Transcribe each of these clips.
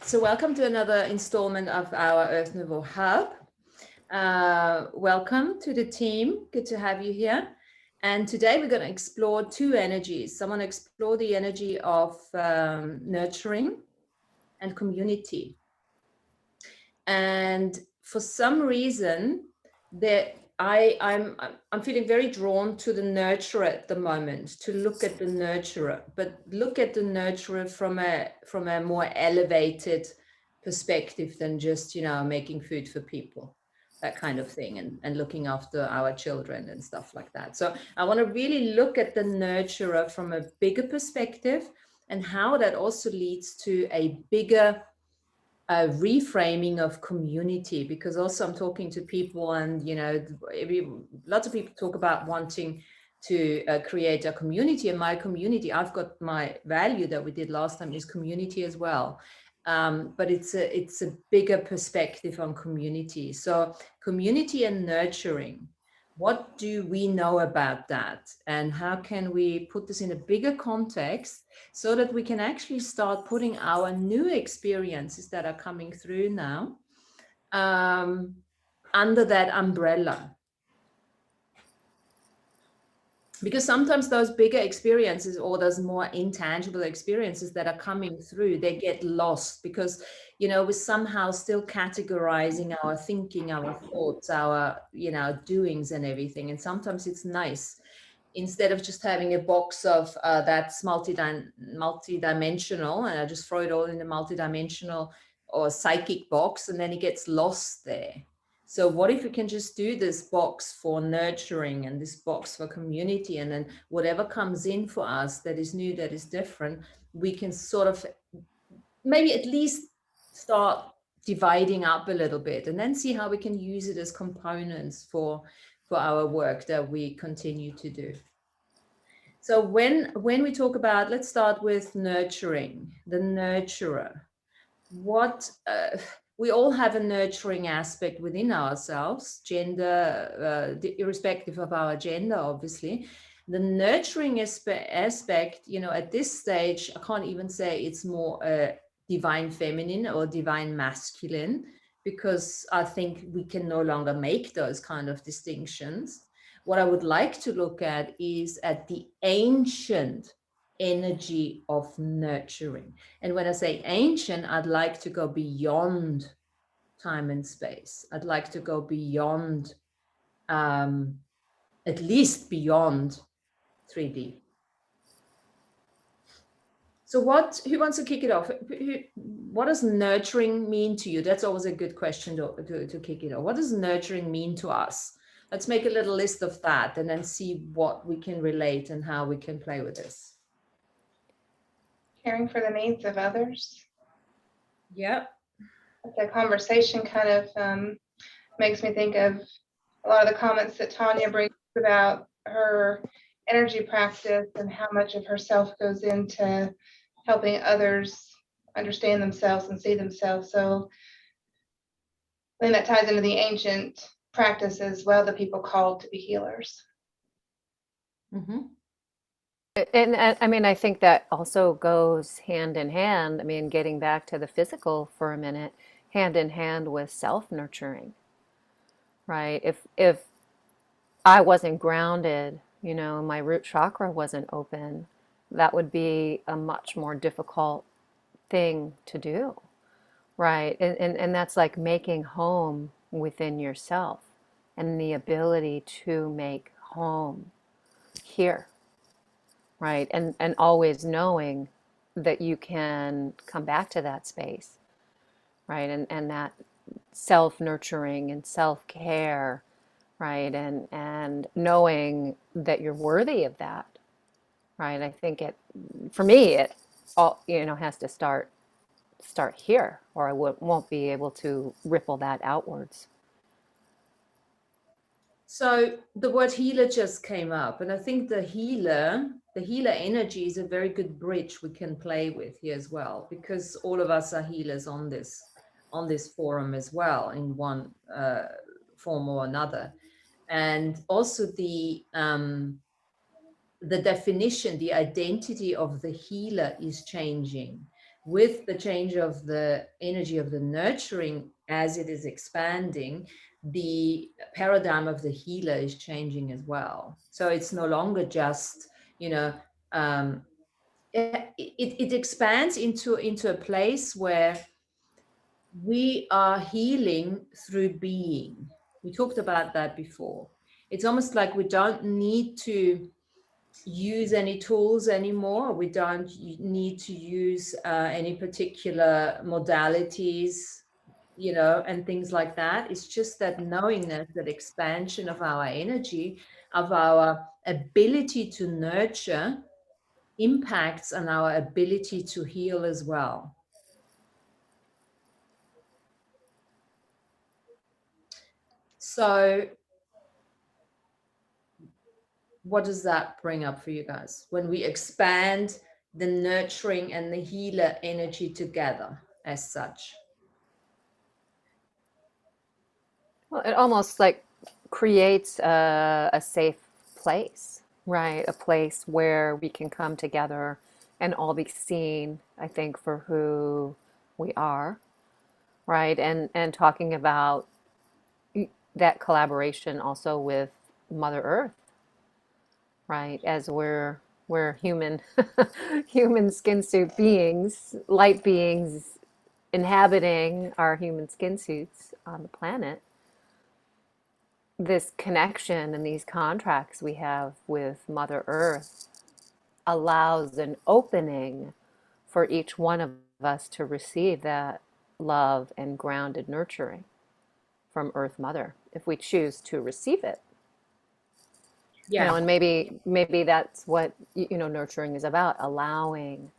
So welcome to another installment of our Earth Nouveau Hub. Welcome to the team. Good to have you here. And today we're going to explore two energies. So I want to explore the energy of nurturing and community. And for some reason, that I'm feeling very drawn to the nurturer at the moment, to look at the nurturer, but look at the nurturer from a more elevated perspective than just, making food for people, that kind of thing, and looking after our children and stuff like that. So I want to really look at the nurturer from a bigger perspective, and how that also leads to a bigger reframing of community. Because also I'm talking to people, and lots of people talk about wanting to create a community. In my community, I've got my value that we did last time is community as well, but it's a bigger perspective on community. So community and nurturing, what do we know about that, and how can we put this in a bigger context so that we can actually start putting our new experiences that are coming through now um, under that umbrella? Because sometimes those bigger experiences, or those more intangible experiences that are coming through, they get lost because we're somehow still categorizing our thinking, our thoughts, our doings and everything. And sometimes it's nice, instead of just having a box of that's multi-dimensional, and I just throw it all in the multi-dimensional or psychic box, and then it gets lost there. So what if we can just do this box for nurturing and this box for community, and then whatever comes in for us that is new, that is different, we can sort of maybe at least start dividing up a little bit, and then see how we can use it as components for our work that we continue to do. So when we talk about, let's start with nurturing, the nurturer. What we all have a nurturing aspect within ourselves, gender, irrespective of our gender, obviously. The nurturing aspect, at this stage, I can't even say it's more divine feminine or divine masculine, because I think we can no longer make those kind of distinctions. What I would like to look at is at the ancient energy of nurturing. And when I say ancient, I'd like to go beyond time and space. I'd like to go beyond, at least beyond 3D. So who wants to kick it off? What does nurturing mean to you? That's always a good question to kick it off. What does nurturing mean to us? Let's make a little list of that, and then see what we can relate and how we can play with this. Caring for the needs of others. Yeah. The conversation kind of makes me think of a lot of the comments that Tanya brings about her energy practice and how much of herself goes into helping others understand themselves and see themselves. So I think that ties into the ancient practice as well, the people called to be healers. Mm-hmm. And I mean, I think that also goes hand in hand. I mean, getting back to the physical for a minute, hand in hand with self-nurturing, right? If I wasn't grounded, my root chakra wasn't open, that would be a much more difficult thing to do, right? And that's like making home within yourself, and the ability to make home here. Right. And always knowing that you can come back to that space, right? And that self-nurturing and self-care, right? And knowing that you're worthy of that, right? I think for me, it all, has to start here, or I won't be able to ripple that outwards. So the word healer just came up, and I think the healer energy is a very good bridge we can play with here as well, because all of us are healers on this forum as well, in one form or another. And also the definition, the identity of the healer is changing. with the change of the energy of the nurturing as it is expanding, the paradigm of the healer is changing as well. So it's no longer just, you know, it expands into a place where we are healing through being. We talked about that before. It's almost like we don't need to use any tools anymore. We don't need to use any particular modalities, you know, and things like that. It's just that knowingness, that expansion of our energy, of our ability to nurture, impacts on our ability to heal as well. So what does that bring up for you guys when we expand the nurturing and the healer energy together as such? Well, it almost like creates a safe place, right? A place where we can come together and all be seen, I think, for who we are, right? And talking about that collaboration also with Mother Earth, right? As we're human human skin suit beings, light beings inhabiting our human skin suits on the planet. This connection and these contracts we have with Mother Earth allows an opening for each one of us to receive that love and grounded nurturing from Earth Mother if we choose to receive it. Yeah. You know, and maybe that's what, you know, nurturing is about, allowing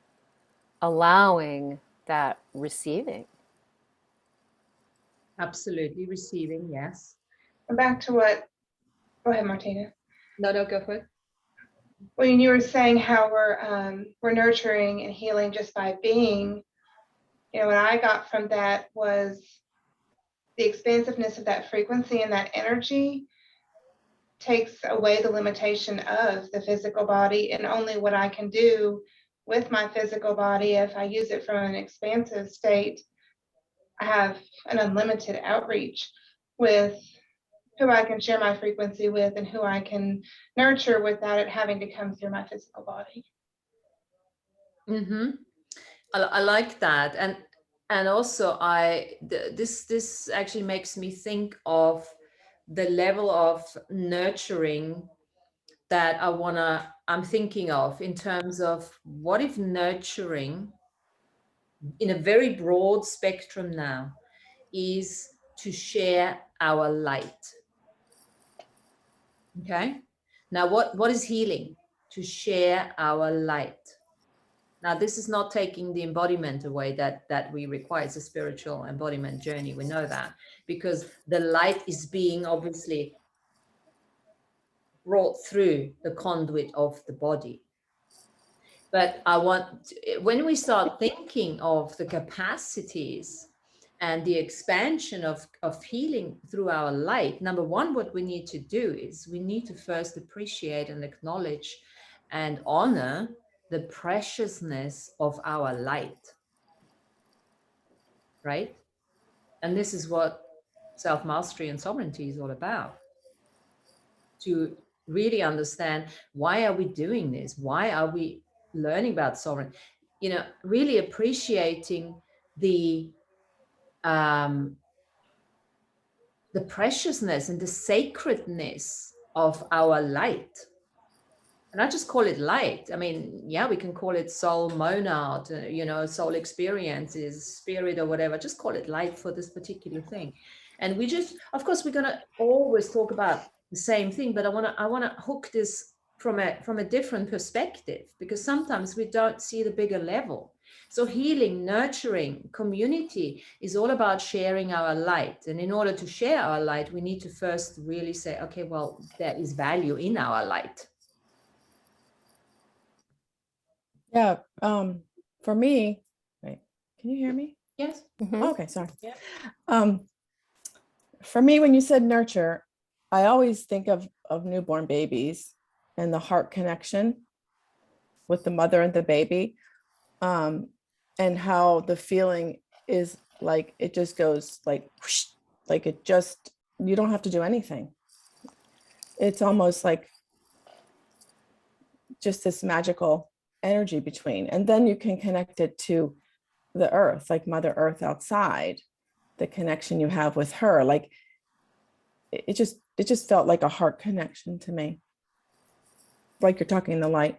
that receiving. Absolutely. Receiving, yes. And back to what, go ahead, Martina. No, go for it. When you were saying how we're nurturing and healing just by being, you know, what I got from that was the expansiveness of that frequency and that energy takes away the limitation of the physical body and only what I can do with my physical body. If I use it from an expansive state, I have an unlimited outreach with who I can share my frequency with and who I can nurture without it having to come through my physical body. Mm-hmm. I like that, and also this actually makes me think of the level of nurturing that I'm thinking of in terms of what if nurturing in a very broad spectrum now is to share our light. Okay. Now, what is healing? To share our light. Now, this is not taking the embodiment away that we require. It's a spiritual embodiment journey. We know that because the light is being obviously brought through the conduit of the body. But when we start thinking of the capacities and the expansion of healing through our light, number one, what we need to do is we need to first appreciate and acknowledge and honor the preciousness of our light, right? And this is what self-mastery and sovereignty is all about. To really understand, why are we doing this? Why are we learning about sovereignty? You know, really appreciating the preciousness and the sacredness of our light. And I just call it light. I mean, yeah, we can call it soul monad, you know, soul experiences, spirit or whatever. Just call it light for this particular thing. And we just, of course, we're going to always talk about the same thing, but I want to hook this from a different perspective, because sometimes we don't see the bigger level. So healing, nurturing, community is all about sharing our light. And in order to share our light, we need to first really say, okay, well, there is value in our light. Yeah, for me, wait, can you hear me? Yes. Mm-hmm. Okay, sorry. Yeah. For me, when you said nurture, I always think of newborn babies and the heart connection with the mother and the baby. and how the feeling is like, it just goes like, whoosh, like it just, you don't have to do anything. It's almost like just this magical energy between, and then you can connect it to the earth, like Mother Earth outside, the connection you have with her. Like it just felt like a heart connection to me, like you're talking the light.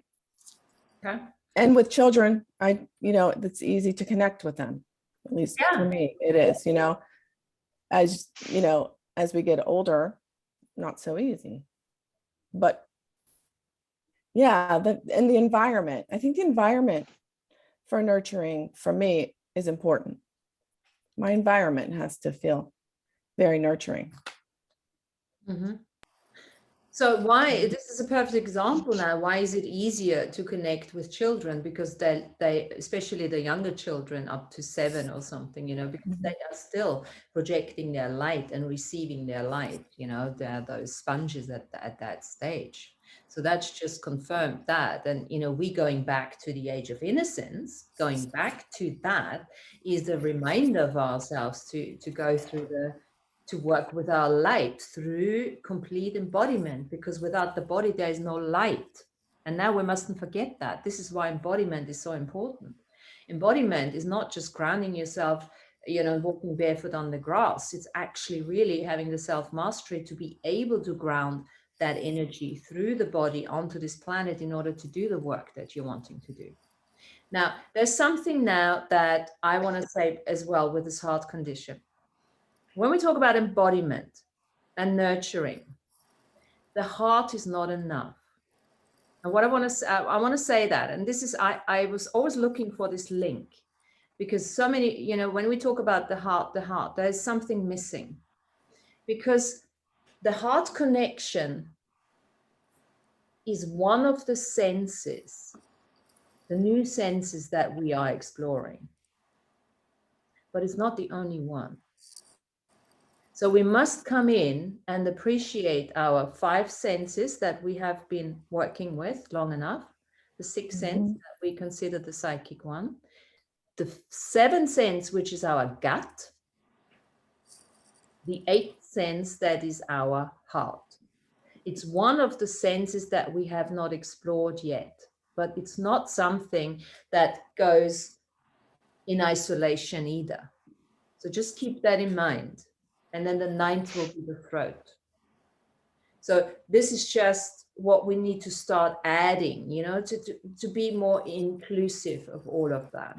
Okay. And with children, it's easy to connect with them. At least for Yeah. me, it is, as we get older, not so easy. But yeah, and the environment, I think the environment for nurturing for me is important. My environment has to feel very nurturing. Mm-hmm. So why, this is a perfect example now, why is it easier to connect with children? Because they especially the younger children up to 7 or something, because they are still projecting their light and receiving their light, they're those sponges at that stage. So that's just confirmed that. And, we going back to the age of innocence, going back to that is the reminder of ourselves to go through to work with our light through complete embodiment, because without the body, there is no light. And now we mustn't forget that. This is why embodiment is so important. Embodiment is not just grounding yourself, walking barefoot on the grass. It's actually really having the self-mastery to be able to ground that energy through the body onto this planet in order to do the work that you're wanting to do. Now, there's something now that I want to say as well with this heart condition. When we talk about embodiment and nurturing, the heart is not enough. And what I want to say that, and this is, I was always looking for this link, because so many, when we talk about the heart, there's something missing, because the heart connection is one of the senses, the new senses that we are exploring, but it's not the only one. So we must come in and appreciate our 5 senses that we have been working with long enough, the 6th sense that we consider the psychic one, the 7th sense, which is our gut, the 8th sense that is our heart. It's one of the senses that we have not explored yet, but it's not something that goes in isolation either. So just keep that in mind. And then the 9th will be the throat. So this is just what we need to start adding, to be more inclusive of all of that.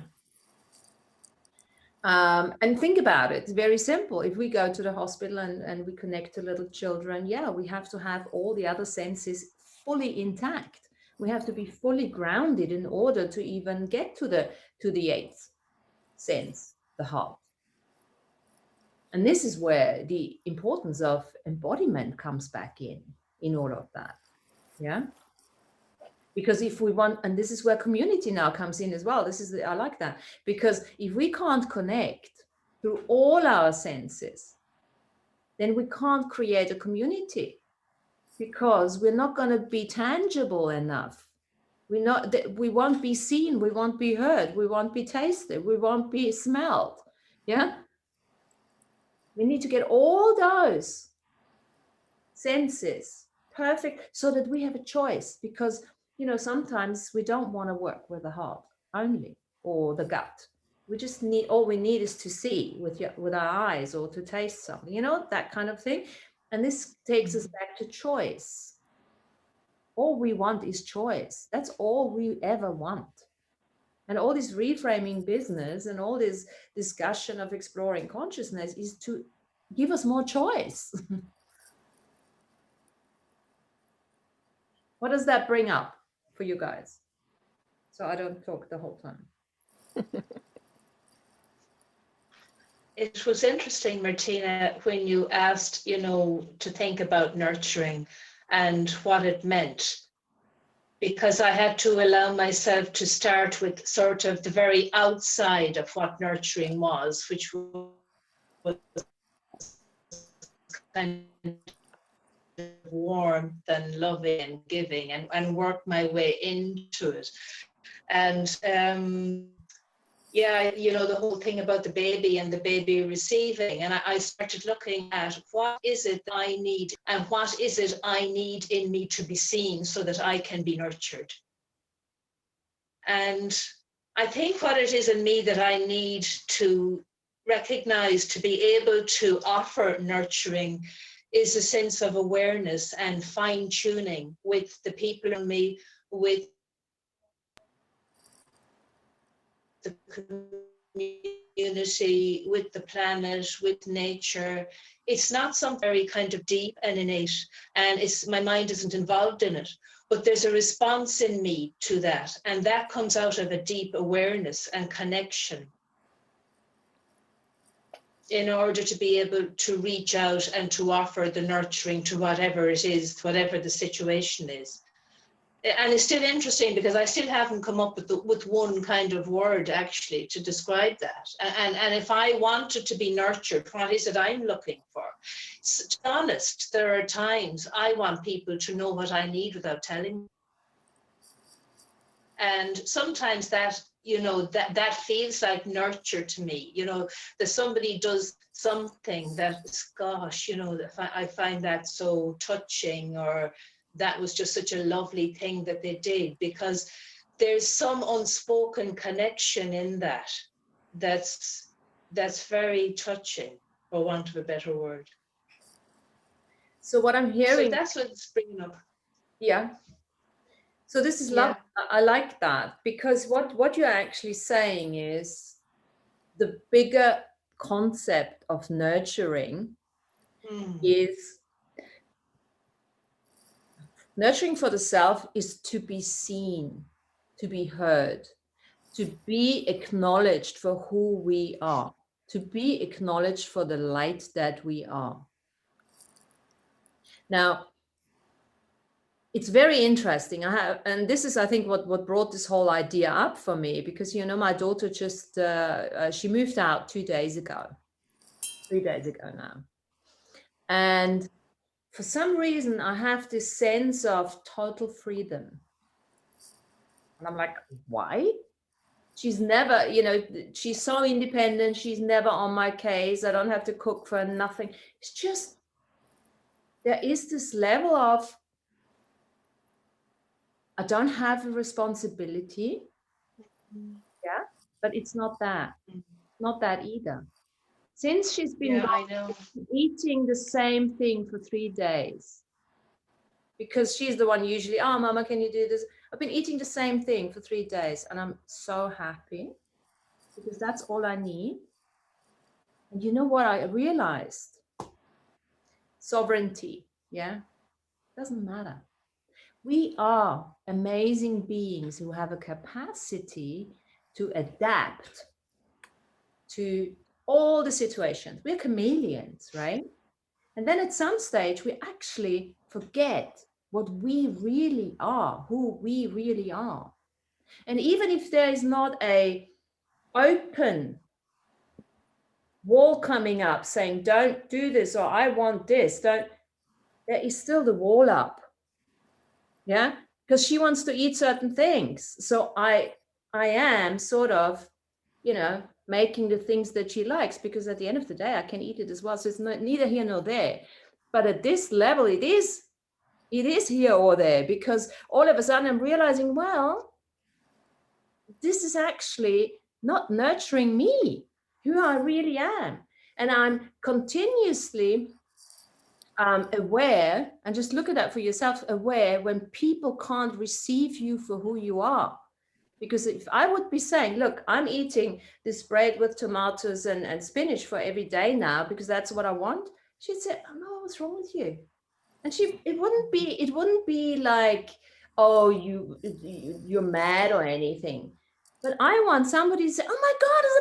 And think about it, it's very simple. If we go to the hospital and we connect to little children, yeah, we have to have all the other senses fully intact. We have to be fully grounded in order to even get to the 8th sense, the heart. And this is where the importance of embodiment comes back in all of that. Yeah. Because if we want, and this is where community now comes in as well. I like that, because if we can't connect through all our senses, then we can't create a community, because we're not going to be tangible enough. We won't be seen. We won't be heard. We won't be tasted. We won't be smelled. Yeah. We need to get all those senses perfect so that we have a choice, because, sometimes we don't want to work with the heart only or the gut. We just all we need is to see with our eyes, or to taste something, that kind of thing. And this takes us back to choice. All we want is choice. That's all we ever want. And all this reframing business and all this discussion of exploring consciousness is to give us more choice. What does that bring up for you guys? So I don't talk the whole time. It was interesting, Martina, when you asked, to think about nurturing and what it meant, because I had to allow myself to start with sort of the very outside of what nurturing was, which was kind of warmth and loving and giving, and work my way into it. And Yeah, you know, the whole thing about the baby and the baby receiving. And I started looking at what is it I need and what is it I need in me to be seen so that I can be nurtured. And I think what it is in me that I need to recognize to be able to offer nurturing is a sense of awareness and fine tuning with the people around me, with the community, with the planet, with nature. It's not something very kind of deep and innate, and my mind isn't involved in it. But there's a response in me to that, and that comes out of a deep awareness and connection in order to be able to reach out and to offer the nurturing to whatever it is, whatever the situation is. And it's still interesting because I still haven't come up with one kind of word actually to describe that. And if I wanted to be nurtured, what is it I'm looking for? So, to be honest, there are times I want people to know what I need without telling me. And sometimes that, you know, that feels like nurture to me, you know, that somebody does something that, gosh, you know, I find that so touching, or that was just such a lovely thing that they did, because there's some unspoken connection in that that's very touching, for want of a better word. So what I'm So hearing, that's what's bringing up. yeah. So this is Yeah. love. I like that, because what you're actually saying is the bigger concept of nurturing is nurturing for the self is to be seen, to be heard, to be acknowledged for who we are, to be acknowledged for the light that we are. Now, it's very interesting. And this is, I think, what brought this whole idea up for me, because, you know, my daughter just, she moved out 3 days ago now. And for some reason, I have this sense of total freedom. And I'm like, why? She's never, you know, she's so independent. She's never on my case. I don't have to cook for her, nothing. It's just, there is this level of, I don't have a responsibility. Yeah, but it's not that. Not that either. Since she's been Yeah, I know. eating the same thing for 3 days, because she's the one usually, oh, Mama, can you do this? I've been eating the same thing for 3 days, and I'm so happy, because that's all I need. And you know what I realized? Sovereignty, yeah, doesn't matter. We are amazing beings who have a capacity to adapt to all the situations. We're chameleons, right? And then at some stage, we actually forget what we really are, who we really are. And even if there is not a open wall coming up saying, don't do this, or I want this, there is still the wall up. Yeah, because she wants to eat certain things. So I am sort of, you know, making the things that she likes, because at the end of the day, I can eat it as well. So it's neither here nor there. But at this level, it is here or there, because all of a sudden I'm realizing, well, this is actually not nurturing me, who I really am. And I'm continuously aware, and just look at that for yourself, aware when people can't receive you for who you are. Because if I would be saying, look, I'm eating this bread with tomatoes and spinach for every day now, because that's what I want, she'd say, oh no, what's wrong with you? And it wouldn't be like, oh, you're mad or anything. But I want somebody to say, oh my God, it's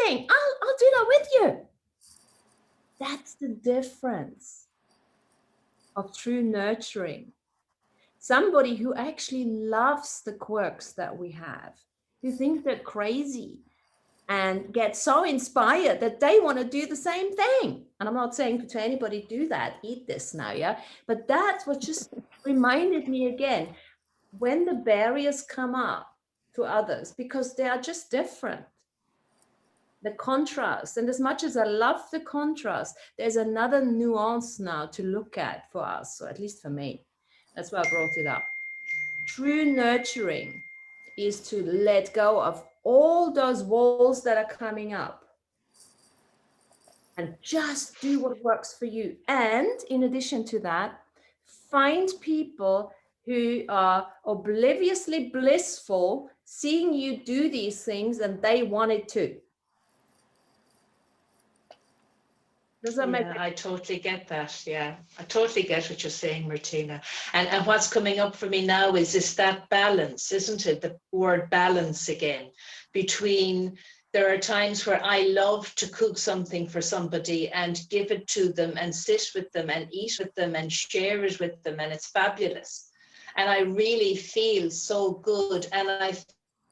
amazing. I'll do that with you. That's the difference of true nurturing. Somebody who actually loves the quirks that we have, who think they're crazy and get so inspired that they want to do the same thing. And I'm not saying to anybody, do that, eat this now, yeah? But that's what just reminded me again, when the barriers come up to others, because they are just different. the contrast. And as much as I love the contrast, there's another nuance now to look at for us, or at least for me. That's why I brought it up. True nurturing is to let go of all those walls that are coming up and just do what works for you. And in addition to that, find people who are obliviously blissful, seeing you do these things and they want it too. Does that make Yeah, I totally get that. Yeah, I totally get what you're saying, Martina. And what's coming up for me now is that balance, isn't it? The word balance again, between there are times where I love to cook something for somebody and give it to them and sit with them and eat with them and share it with them, and it's fabulous. And I really feel so good. And I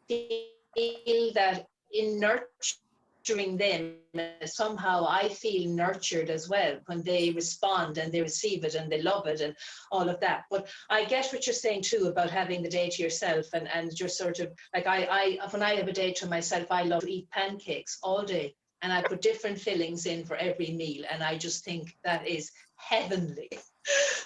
feel that in nurturing them, somehow I feel nurtured as well when they respond and they receive it and they love it and all of that. But I get what you're saying too about having the day to yourself, and you're sort of like, I when I have a day to myself, I love to eat pancakes all day, and I put different fillings in for every meal, and I just think that is heavenly.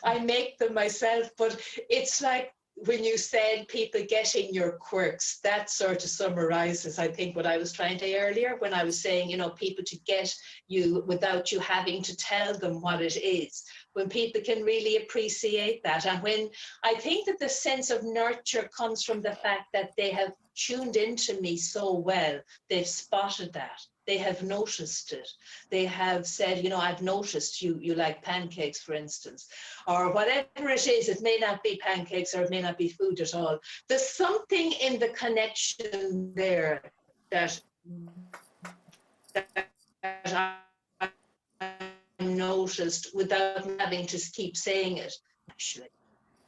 I make them myself, but it's like when you said people getting your quirks, that sort of summarizes, I think, what I was trying to say earlier when I was saying, you know, people to get you without you having to tell them what it is. When people can really appreciate that. And when I think that the sense of nurture comes from the fact that they have tuned into me so well, they've spotted that. They have noticed it. They have said, you know, I've noticed you like pancakes, for instance, or whatever it is. It may not be pancakes or it may not be food at all. There's something in the connection there that I noticed without having to keep saying it, actually.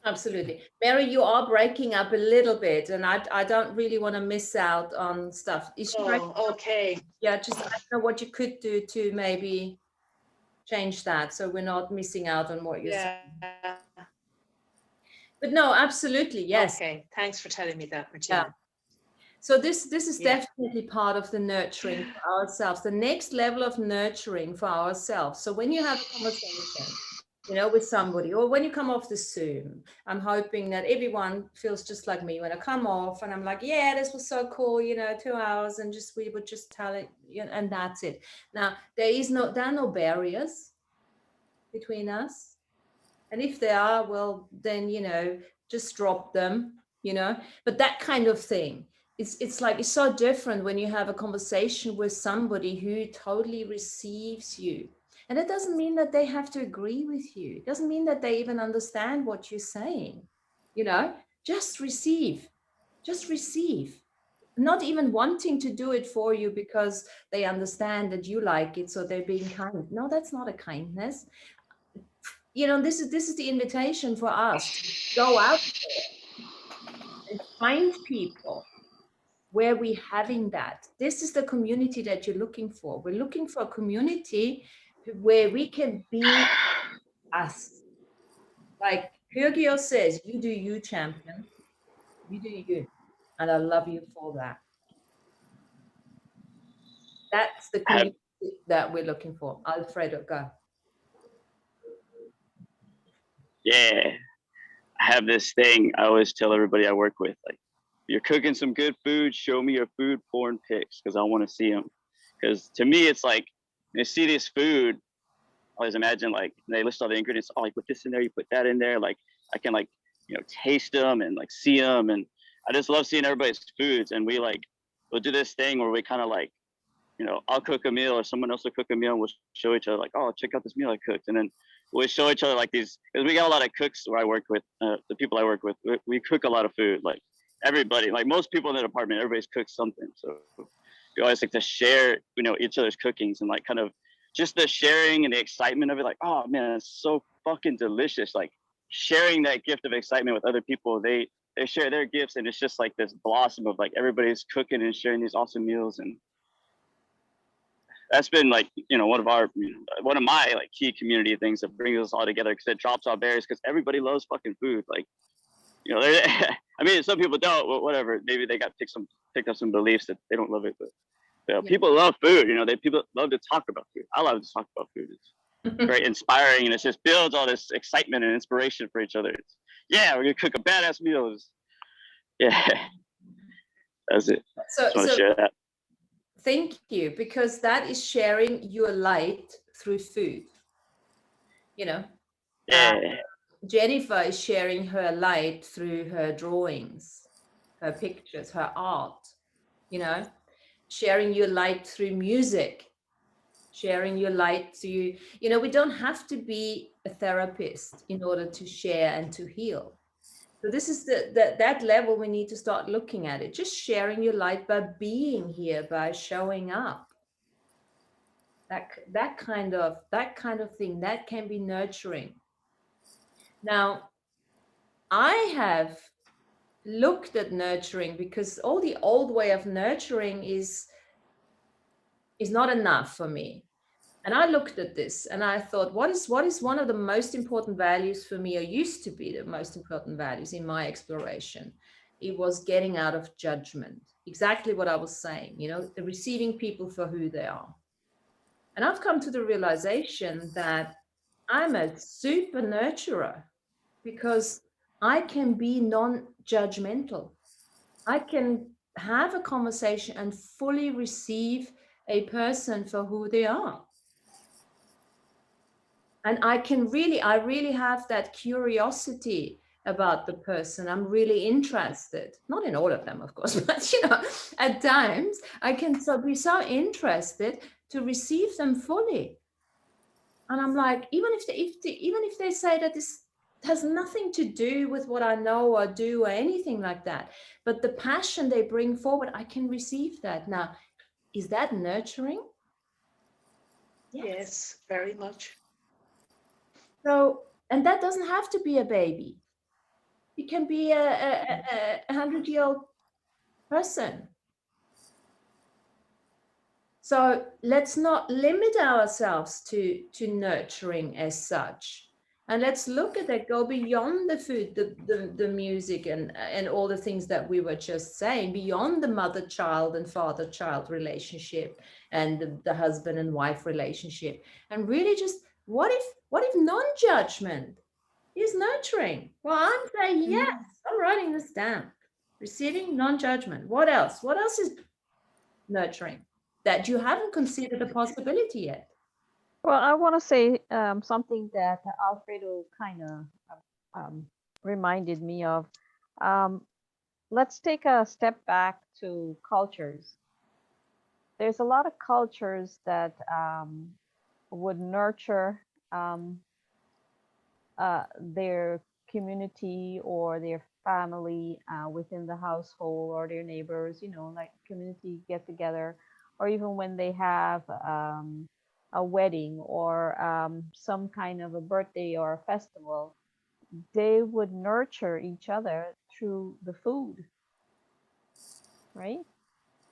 Absolutely. Mary, you are breaking up a little bit, and I don't really want to miss out on stuff. Is she breaking Oh, up? okay. Yeah, just I don't know what you could do to maybe change that so we're not missing out on what you're saying. Yeah. But no, absolutely, yes. Okay. Thanks for telling me that, Yeah. Martina. So this is Yeah. definitely part of the nurturing for ourselves, the next level of nurturing for ourselves. So when you have a conversation, you know, with somebody, or when you come off the Zoom, I'm hoping that everyone feels just like me when I come off and I'm like, yeah, this was so cool, you know, 2 hours, and just we would just tell it, you know, and that's it. Now there are no barriers between us. And if there are, well, then, you know, just drop them, you know, but that kind of thing. It's like, it's so different when you have a conversation with somebody who totally receives you. And it doesn't mean that they have to agree with you. It doesn't mean that they even understand what you're saying, you know, just receive, not even wanting to do it for you because they understand that you like it. So they're being kind. No, that's not a kindness. You know, this is the invitation for us to go out there and find people where we're having that. This is the community that you're looking for. We're looking for a community where we can be us. Like Kyrgyz says, you do you, champion. You do you. And I love you for that. That's the community that we're looking for. Alfredo, go. Yeah, I have this thing I always tell everybody I work with, like, you're cooking some good food, show me your food porn pics because I want to see them. Because to me, it's like, when you see this food, I always imagine like they list all the ingredients. Oh, you put this in there, you put that in there. Like I can like, you know, taste them and like see them. And I just love seeing everybody's foods. And we'll do this thing where we kind of like, you know, I'll cook a meal or someone else will cook a meal and we'll show each other like, oh, check out this meal I cooked. And then we'll show each other like these, because we got a lot of cooks where I work with, the people I work with, we cook a lot of food. Like everybody, like most people in the department, everybody's cooked something. So we always like to share, you know, each other's cookings and like kind of just the sharing and the excitement of it. Like, oh man, it's so fucking delicious. Like sharing that gift of excitement with other people, they share their gifts and it's just like this blossom of like everybody's cooking and sharing these awesome meals. And that's been like, you know, one of my like key community things that brings us all together, because it drops all barriers, because everybody loves fucking food. Like, you know, I mean, some people don't, but whatever. Maybe they got picked up some beliefs that they don't love it, but You know, Yeah. people love food. You know, people love to talk about food. I love to talk about food. It's very inspiring, and it just builds all this excitement and inspiration for each other. Yeah, we're gonna cook a badass meal. Yeah, that's it. Just want to share that. Thank you, because that is sharing your light through food. You know, Yeah, Jennifer is sharing her light through her drawings, her pictures, her art. You know, sharing your light through music, sharing your light through, we don't have to be a therapist in order to share and to heal. So this is that level we need to start looking at it. Just sharing your light by being here, by showing up. That kind of thing, that can be nurturing. Now, I have looked at nurturing because all the old way of nurturing is not enough for me. And I looked at this and I thought, what is one of the most important values for me, or used to be the most important values in my exploration? It was getting out of judgment. Exactly what I was saying, receiving people for who they are. And I've come to the realization that I'm a super nurturer because I can be non-judgmental. I can have a conversation and fully receive a person for who they are. And I really have that curiosity about the person. I'm really interested, not in all of them, of course, but at times I can be so interested to receive them fully. And I'm like, even if they say that this has nothing to do with what I know or do or anything like that, but the passion they bring forward, I can receive that. Now, is that nurturing? Yes, very much. So, and that doesn't have to be a baby. It can be a 100-year-old person. So let's not limit ourselves to nurturing as such. And let's look at that, go beyond the food, the music, and all the things that we were just saying, beyond the mother-child and father-child relationship and the husband and wife relationship. And really just, what if non-judgment is nurturing? Well, I'm saying yes. I'm writing this down. Receiving non-judgment. What else? What else is nurturing that you haven't considered a possibility yet? Well, I want to say something that Alfredo kind of reminded me of. Um, let's take a step back to cultures. There's a lot of cultures that would nurture um, their community or their family within the household or their neighbors, like community get together, or even when they have a wedding or some kind of a birthday or a festival, they would nurture each other through the food, right?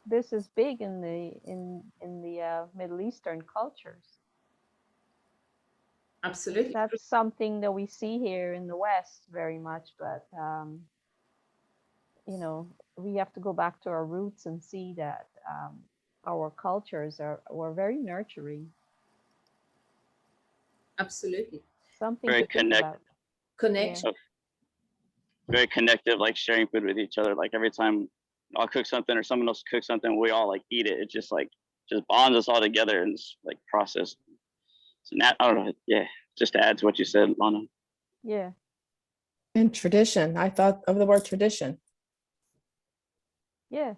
This is big in the Middle Eastern cultures. Absolutely. That's something that we see here in the West very much, but we have to go back to our roots and see that our cultures were very nurturing. Absolutely. Something very to think about. Connection. very connective, like sharing food with each other. Like every time I'll cook something or someone else cooks something, we all like eat it. It just bonds us all together and it's like processed. So now, I don't know. Yeah, just to add to what you said, Lana. Yeah. And tradition. I thought of the word tradition. Yeah.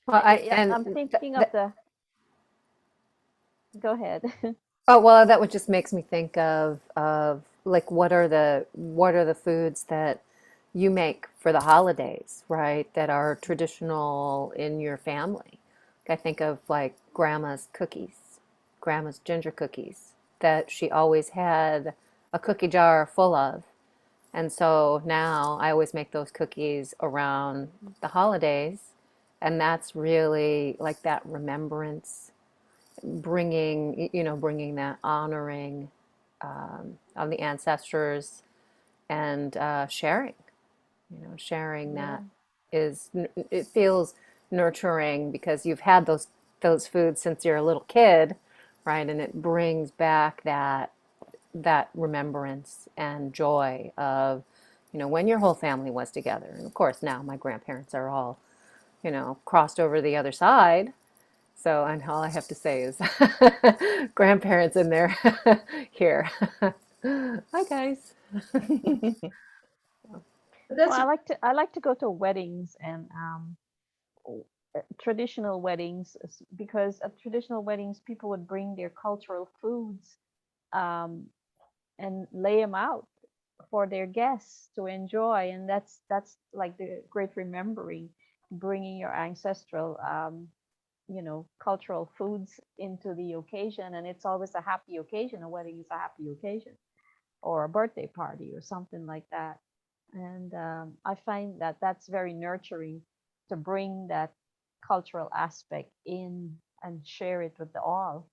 Well, I'm thinking of the. Go ahead. Oh, well, that would just makes me think of like what are the foods that you make for the holidays, right? That are traditional in your family. I think of like grandma's cookies, grandma's ginger cookies that she always had a cookie jar full of. And so now I always make those cookies around the holidays, and that's really like that remembrance, bringing that honoring of the ancestors, and sharing Yeah. that it feels nurturing because you've had those foods since you're a little kid, right? And it brings back that remembrance and joy of, when your whole family was together. And of course, now my grandparents are all, crossed over the other side. So, and all I have to say is grandparents in there here. Hi, guys. But that's Well, I like to go to weddings and traditional weddings because at traditional weddings people would bring their cultural foods um, and lay them out for their guests to enjoy, and that's like the great remembering, bringing your ancestral cultural foods into the occasion, and it's always a happy occasion. A wedding is a happy occasion, or a birthday party, or something like that. And I find that that's very nurturing to bring that cultural aspect in and share it with the all.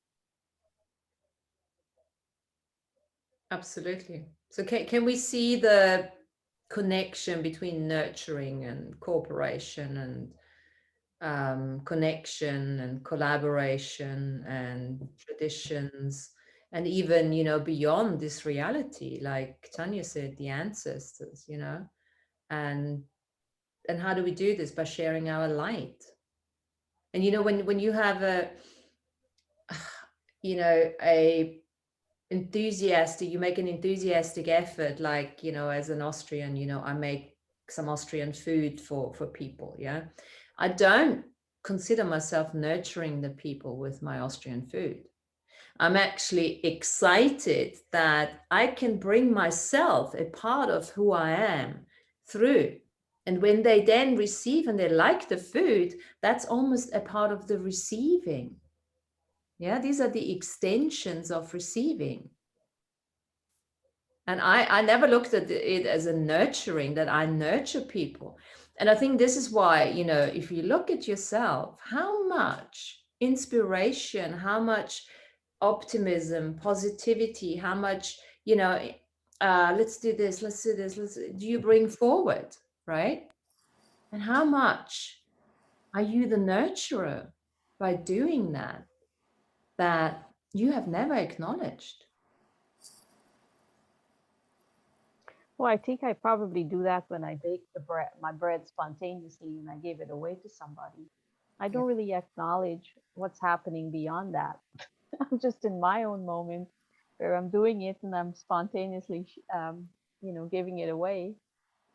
absolutely. So can we see the connection between nurturing and cooperation and connection and collaboration and traditions, and even beyond this reality, like Tanya said, the ancestors, and how do we do this? By sharing our light. And when you have a a enthusiastic, you make an enthusiastic effort, like as an Austrian, I make some Austrian food for people. Yeah, I don't consider myself nurturing the people with my Austrian food. I'm actually excited that I can bring myself, a part of who I am, through. And when they then receive and they like the food, that's almost a part of the receiving. Yeah, these are the extensions of receiving. And I never looked at it as a nurturing, that I nurture people. And I think this is why, if you look at yourself, how much inspiration, how much optimism, positivity, how much, let's do this, do you bring forward, right? And how much are you the nurturer by doing that you have never acknowledged? Well, I think I probably do that when I bake my bread spontaneously and I give it away to somebody. I don't really acknowledge what's happening beyond that. I'm just in my own moment where I'm doing it and I'm spontaneously, giving it away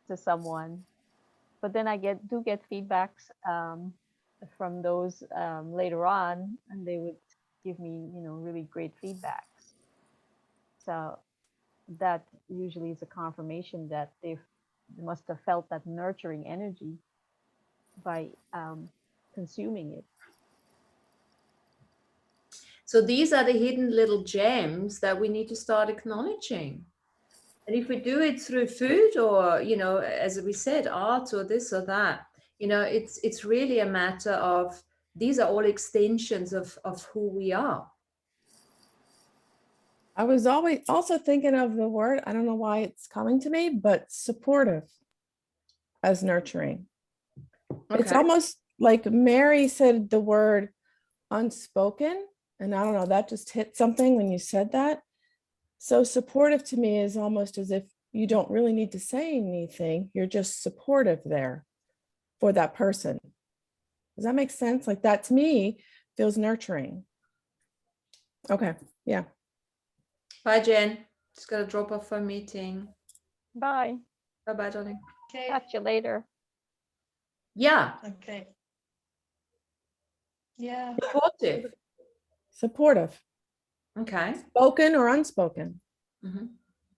to someone. But then I do get feedbacks from those later on, and they would give me, really great feedbacks. So that usually is a confirmation that they must have felt that nurturing energy by consuming it. So these are the hidden little gems that we need to start acknowledging. And if we do it through food, or, as we said, art or this or that, it's really a matter of, these are all extensions of who we are. I was always also thinking of the word, I don't know why it's coming to me, but supportive as nurturing. Okay. It's almost like Mary said the word unspoken. And I don't know, that just hit something when you said that. So supportive to me is almost as if you don't really need to say anything. You're just supportive there for that person. Does that make sense? Like, that to me feels nurturing. Okay. Yeah. Bye, Jen. Just got to drop off for a meeting. Bye. Bye-bye, darling. Okay. Catch you later. Yeah. Okay. Yeah. Supportive. Okay. Spoken or unspoken. Mm-hmm.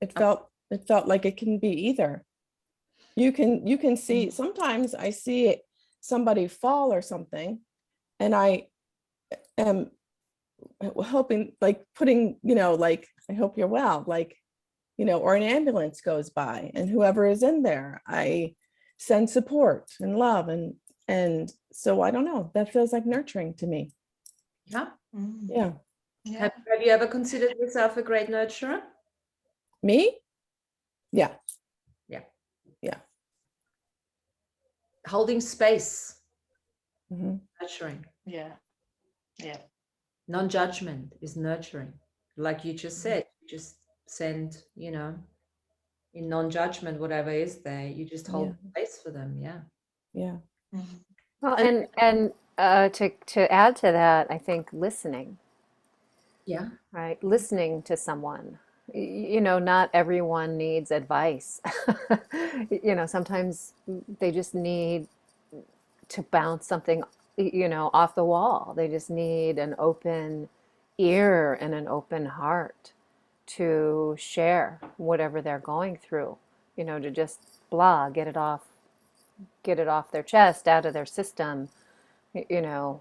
It felt like it can be either. You can see, sometimes I see somebody fall or something, and I am hoping, like putting, like, I hope you're well, like, or an ambulance goes by, and whoever is in there, I send support and love, and so I don't know, that feels like nurturing to me. Yeah. Mm. Yeah. Yeah. Have you ever considered yourself a great nurturer? Me? Yeah. Yeah. Yeah. Holding space. Mhm. nurturing. Yeah. Yeah. Non-judgment is nurturing. Like you just Mm-hmm. said, you just send, in non-judgment, whatever is there, you just hold Yeah. space for them. Yeah. Yeah. Mhm. Well, And and to add to that, I think listening, Yeah. right? Listening to someone. Not everyone needs advice. Sometimes they just need to bounce something, off the wall. They just need an open ear and an open heart to share whatever they're going through, to just blah, get it off their chest, out of their system, you know,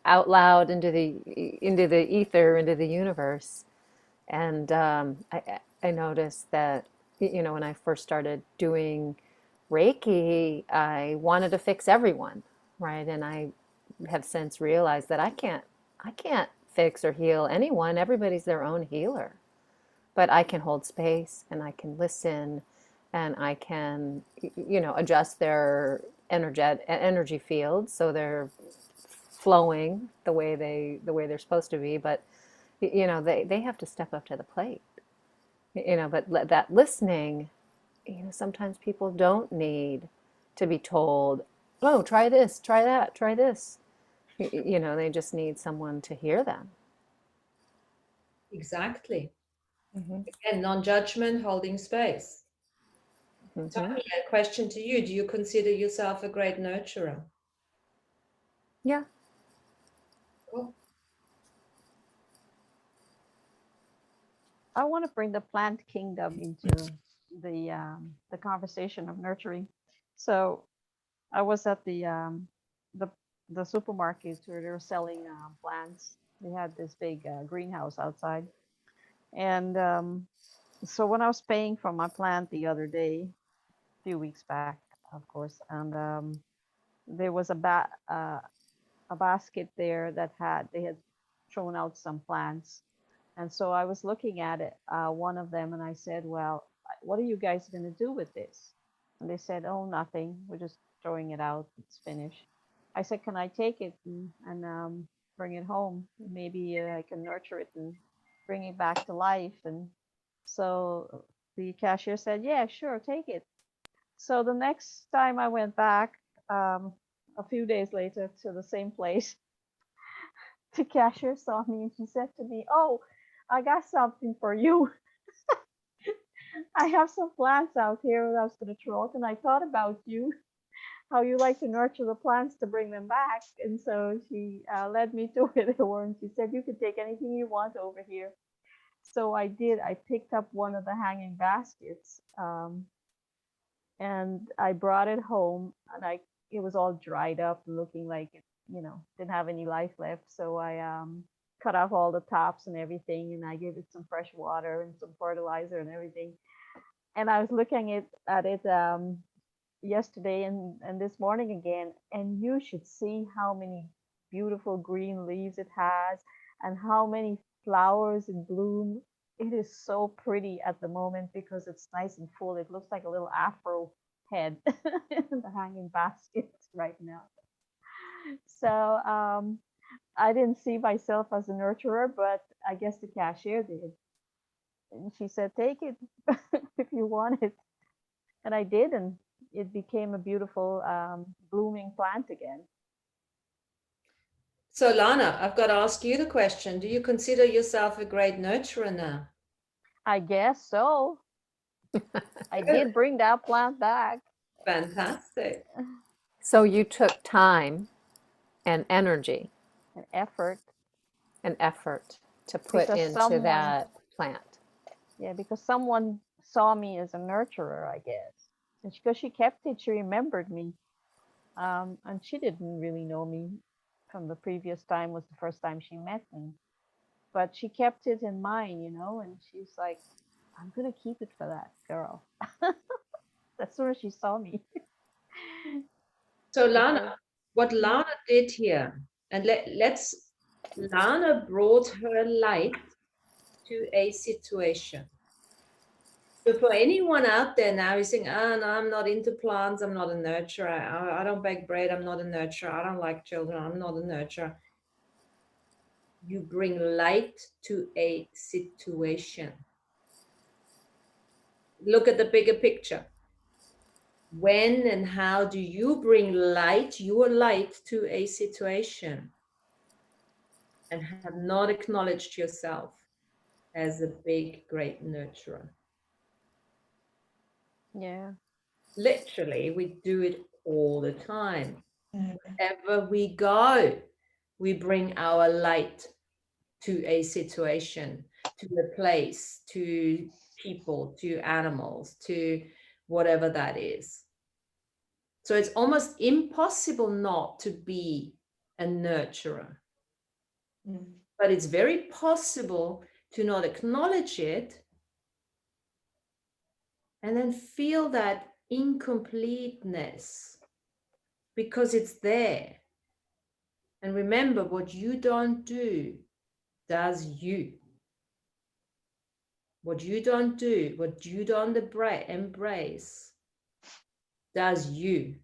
out loud into the ether, into the universe. And I noticed that, when I first started doing Reiki, I wanted to fix everyone, right? And I have since realized that I can't fix or heal anyone. Everybody's their own healer. But I can hold space and I can listen and I can, adjust their energy field so they're flowing the way they're supposed to be. But they have to step up to the plate. But that listening, sometimes people don't need to be told, oh, try this, try that, try this. They just need someone to hear them. Exactly. Mhm. Again, non-judgment, holding space. Mhm. Tanya, a question to you. Do you consider yourself a great nurturer? Yeah. Cool. I want to bring the plant kingdom into the conversation of nurturing. So I was at the the supermarket where they were selling plants. They had this big greenhouse outside, and so when I was paying for my plant the other day, a few weeks back, of course, and there was a basket there that they had thrown out some plants. And so I was looking at it, one of them, and I said, "Well, what are you guys going to do with this?" And they said, "Oh, nothing. We're just throwing it out. It's finished." I said, "Can I take it and bring it home? Maybe I can nurture it and bring it back to life." And so the cashier said, "Yeah, sure, take it." So the next time I went back, a few days later to the same place, the cashier saw me and she said to me, "Oh, I got something for you. I have some plants out here that I was going to throw out, and I thought about you, how you like to nurture the plants to bring them back." And so she led me to where they were, and she said, "You can take anything you want over here." So I did. I picked up one of the hanging baskets, and I brought it home, and it was all dried up, looking like it, didn't have any life left. So I cut off all the tops and everything, and I gave it some fresh water and some fertilizer and everything. And I was looking at it yesterday and this morning again, and you should see how many beautiful green leaves it has and how many flowers in bloom. It is so pretty at the moment because it's nice and full. It looks like a little afro head in the hanging basket right now. So I didn't see myself as a nurturer, but I guess the cashier did. And she said, "Take it if you want it." And I did, and it became a beautiful blooming plant again. So Lana, I've got to ask you the question. Do you consider yourself a great nurturer now? I guess so. I did bring that plant back. Fantastic. So you took time and energy An effort and effort to put because into that plant. because someone saw me as a nurturer, I guess. And because she kept it, she remembered me. And she didn't really know me from the previous time, was the first time she met me. But she kept it in mind, and she's like, "I'm going to keep it for that girl." As soon as she saw me. So She Lana, said, what "Mhm." Lana did here, and Lana brought her light to a situation. So for anyone out there now who's saying, oh, no, I'm not into plants, I'm not a nurturer, I don't bake bread, I'm not a nurturer, I don't like children, I'm not a nurturer. You bring light to a situation. Look at the bigger picture. When and how do you bring light, your light, to a situation and have not acknowledged yourself as a big, great nurturer? Yeah. Literally, we do it all the time. Mm. Wherever we go, we bring our light to a situation, to a place, to people, to animals, to whatever that is. So it's almost impossible not to be a nurturer. But it's very possible to not acknowledge it and then feel that incompleteness because it's there. And remember, what you don't do does you. What you don't do, what you don't embrace does you.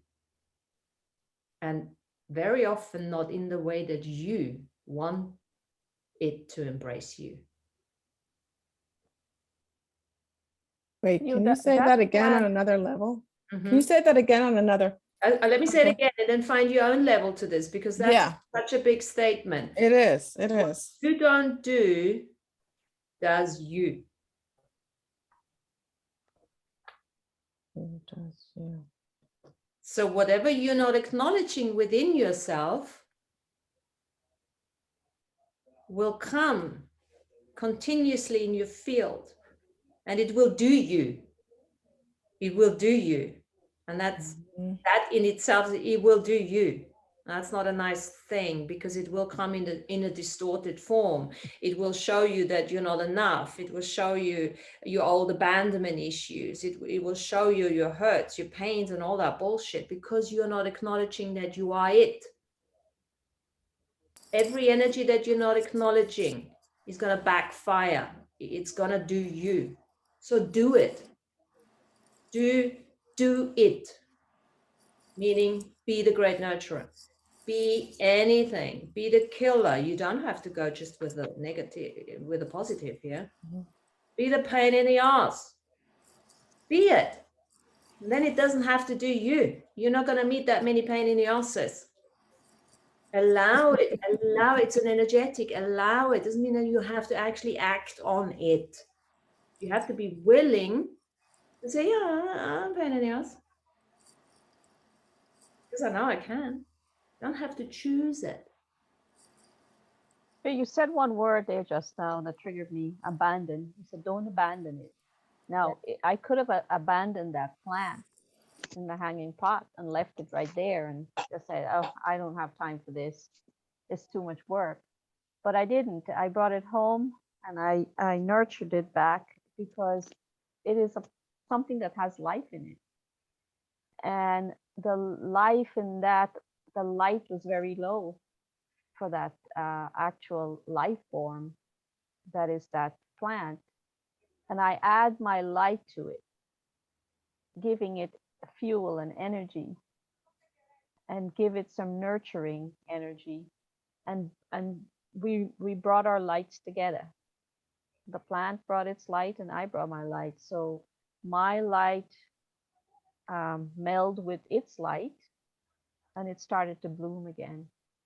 And very often not in the way that you want it to embrace you. Wait, You can you say that that again on plant, another level? Mm-hmm. Can you say that again on another? Let me say it Okay. again and then find your own level to this, because that's Yeah, such a big statement. it is. It What is. you don't do does you. It does, yeah. So whatever you're not acknowledging within yourself will come continuously in your field, and it will do you. It will do you. And that's Mhm. that in itself, it will do you. That's not a nice thing, because it will come in a distorted form. It will show you that you're not enough. It will show you your old abandonment issues. It will show you your hurts, your pains, and all that bullshit, because you're not acknowledging that you are it. Every energy that you're not acknowledging is going to backfire. It's going to do you. So do it. Do it. Meaning, be the great nurturer. Be anything. Be the killer. You don't have to go just with the negative, with the positive here. Mhm. Be the pain in the ass. Be it. And then it doesn't have to do you. You're not going to meet that many pain in the asses. Allow it. Allow it. It's an energetic. Allow it. Doesn't mean that you have to actually act on it. You have to be willing to say, yeah, I'm pain in the ass. Because I know I can. Don't have to choose it. you said one word there just now that triggered me, abandon. You said, don't abandon it. Now, I could have abandoned that plant in the hanging pot and left it right there and just said, oh, I don't have time for this. It's too much work. But I didn't. I brought it home and I nurtured it back because it is something that has life in it. And the life in that, the light was very low for that actual life form that is that plant. And I add my light to it, giving it fuel and energy, and give it some nurturing energy. And we brought our lights together. The plant brought its light and I brought my light. So my light melded with its light and it started to bloom again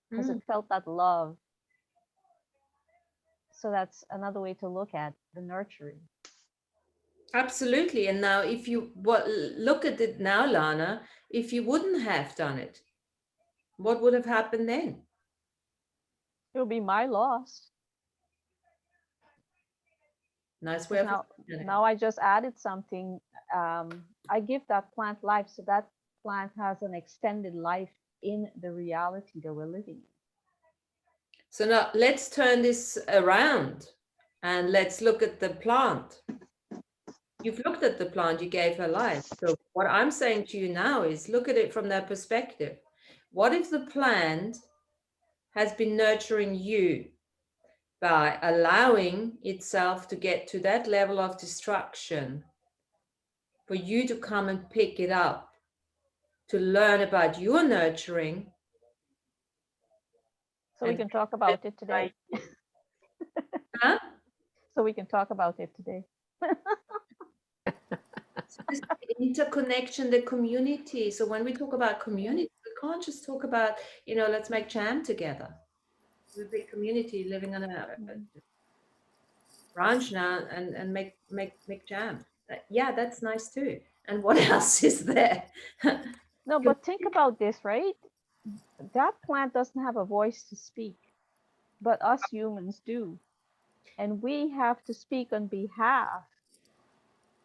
because it felt that love. So that's another way to look at the nurturing. Absolutely. And now if you look at it now, Lana, if you wouldn't have done it, what would have happened then? It will be my loss. Nice way of now I just added something. I give that plant life, so that plant has an extended life in the reality that we're living in. So now let's turn this around and let's look at the plant. You've looked at the plant, you gave her life. So what I'm saying to you now is look at it from that perspective. What if the plant has been nurturing you by allowing itself to get to that level of destruction for you to come and pick it up, to learn about your nurturing. So we And- can talk about it today. Huh? So we can talk about it today. So this interconnection, the community. So when we talk about community, we can't just talk about, let's make jam together. We're a big community living on a ranch now and make jam. Yeah, that's nice too. And what else is there? No, but think about this, right? That plant doesn't have a voice to speak, but us humans do. And we have to speak on behalf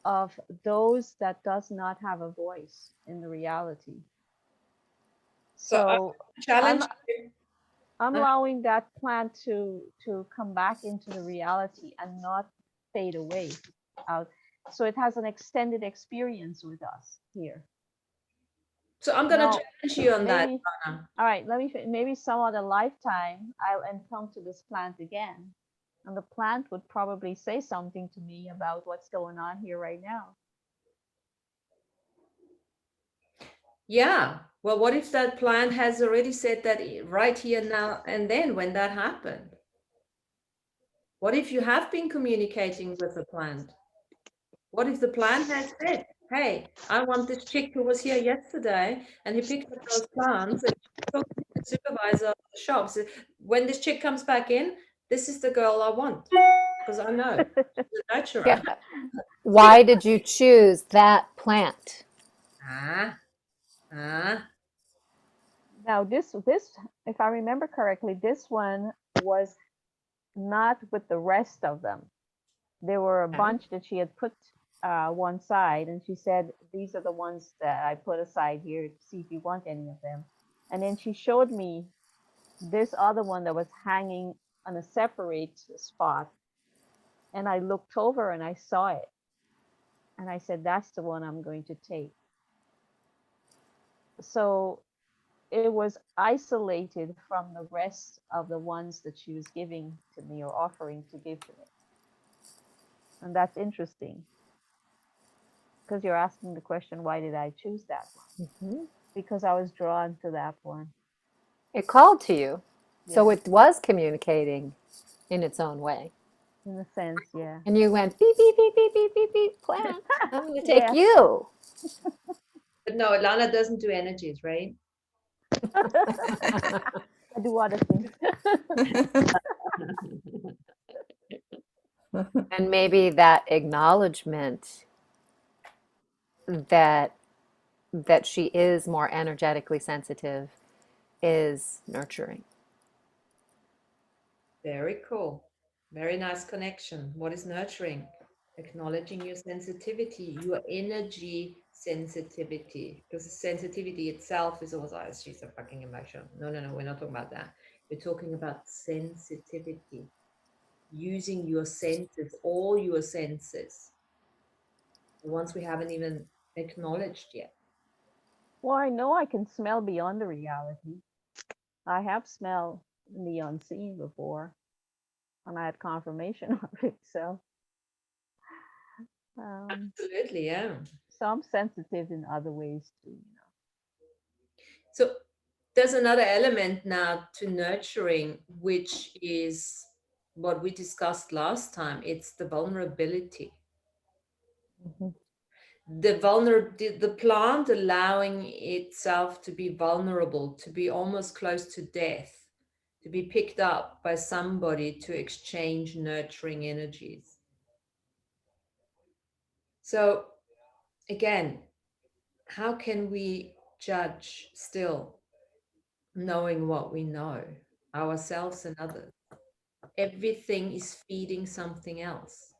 of those that does not have a voice in the reality. So Challenge. I'm allowing that plant to come back into the reality and not fade away out. So it has an extended experience with us here. So I'm gonna Now, challenge you on that, maybe, Anna. all right, maybe some other lifetime I'll encounter this plant again. And the plant would probably say something to me about what's going on here right now. Yeah. Well, what if that plant has already said that right here now and then when that happened? What if you have been communicating with the plant? What if the plant has said, hey, I want this chick who was here yesterday, and he picked up those plants and talked to the supervisor of the shop. So when this chick comes back in, this is the girl I want, because I know she's a nurturer. Yeah. Why did you choose that plant? Ah. Now this, if I remember correctly, this one was not with the rest of them. There were a bunch that she had put one side, and she said, these are the ones that I put aside here to see if you want any of them. And then she showed me this other one that was hanging on a separate spot. And I looked over and I saw it. And I said, that's the one I'm going to take. So it was isolated from the rest of the ones that she was giving to me or offering to give to me. And that's interesting, because you're asking the question, why did I choose that one? Mm-hmm. Because I was drawn to that one. It called to you. So Yeah. it was communicating in its own way. In a sense, yeah. And you went beep, beep, beep, beep, beep, beep, beep, plant. I'm going to take Yeah. you. But no, Lana doesn't do energies, right? I do other things. And maybe that acknowledgement that she is more energetically sensitive is nurturing. Very cool. Very nice connection. What is nurturing? Acknowledging your sensitivity, your energy sensitivity. Because sensitivity itself is also, oh, she's a fucking emotion. No, we're not talking about that. We're talking about sensitivity. Using your senses, all your senses. The ones we haven't even acknowledged yet. Well, I know I can smell beyond the reality. I have smelled the unseen before, and I had confirmation of it. So, Absolutely, yeah. so I'm sensitive in other ways too. So there's another element now to nurturing, which is what we discussed last time. It's the vulnerability. Mm-hmm. The plant allowing itself to be vulnerable, to be almost close to death, to be picked up by somebody to exchange nurturing energies. So again, how can we judge still, knowing what we know, ourselves and others? Everything is feeding something else.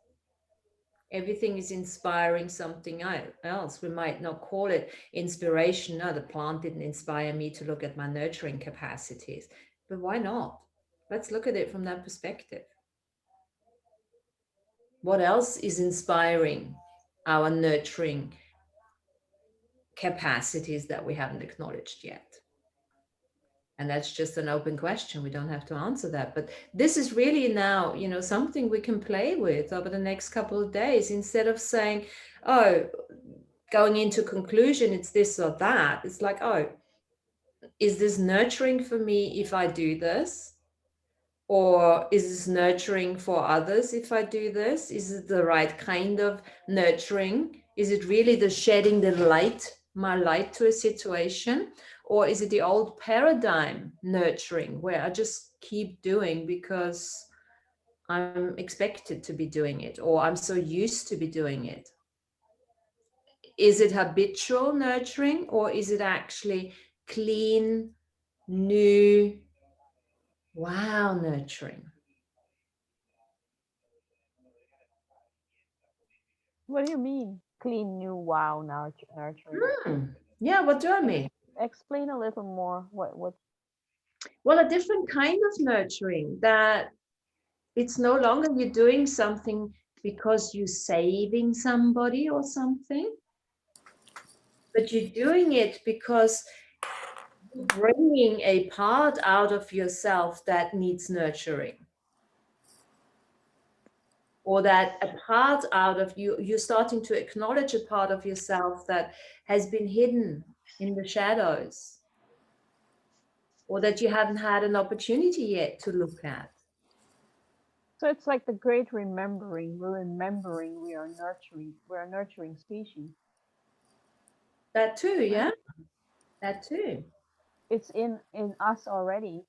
Everything is inspiring something else. We might not call it inspiration. No, the plant didn't inspire me to look at my nurturing capacities. But why not? Let's look at it from that perspective. What else is inspiring our nurturing capacities that we haven't acknowledged yet? And that's just an open question. We don't have to answer that. But this is really now, something we can play with over the next couple of days, instead of saying, oh, going into conclusion, it's this or that. It's like, oh, is this nurturing for me if I do this? Or is this nurturing for others if I do this? Is it the right kind of nurturing? Is it really the shedding the light, my light to a situation? Or is it the old paradigm nurturing where I just keep doing because I'm expected to be doing it, or I'm so used to be doing it? Is it habitual nurturing, or is it actually clean, new, wow nurturing? What do you mean? Clean, new, wow, nurturing. Yeah, what do I mean? Explain a little more. What? Well, a different kind of nurturing, that it's no longer you're doing something because you're saving somebody or something, but you're doing it because you're bringing a part out of yourself that needs nurturing. Or that a part out of you, you're starting to acknowledge a part of yourself that has been hidden in the shadows, or that you haven't had an opportunity yet to look at. So it's like the great remembering. We're remembering. We are nurturing. We're a nurturing species. That too, yeah. That too. It's in us already.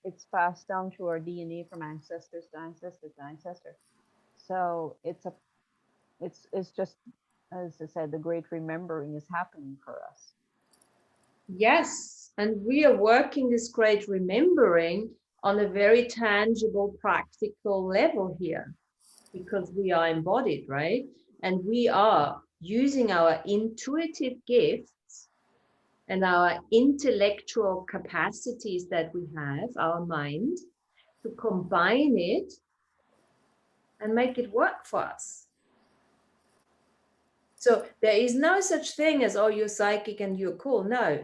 It's passed down through our DNA from ancestors to ancestor to ancestor. So it's just, as I said, the great remembering is happening for us. Yes, and we are working this great remembering on a very tangible, practical level here, because we are embodied, right? And we are using our intuitive gifts and our intellectual capacities that we have, our mind, to combine it and make it work for us. So there is no such thing as, oh, you're psychic and you're cool. No,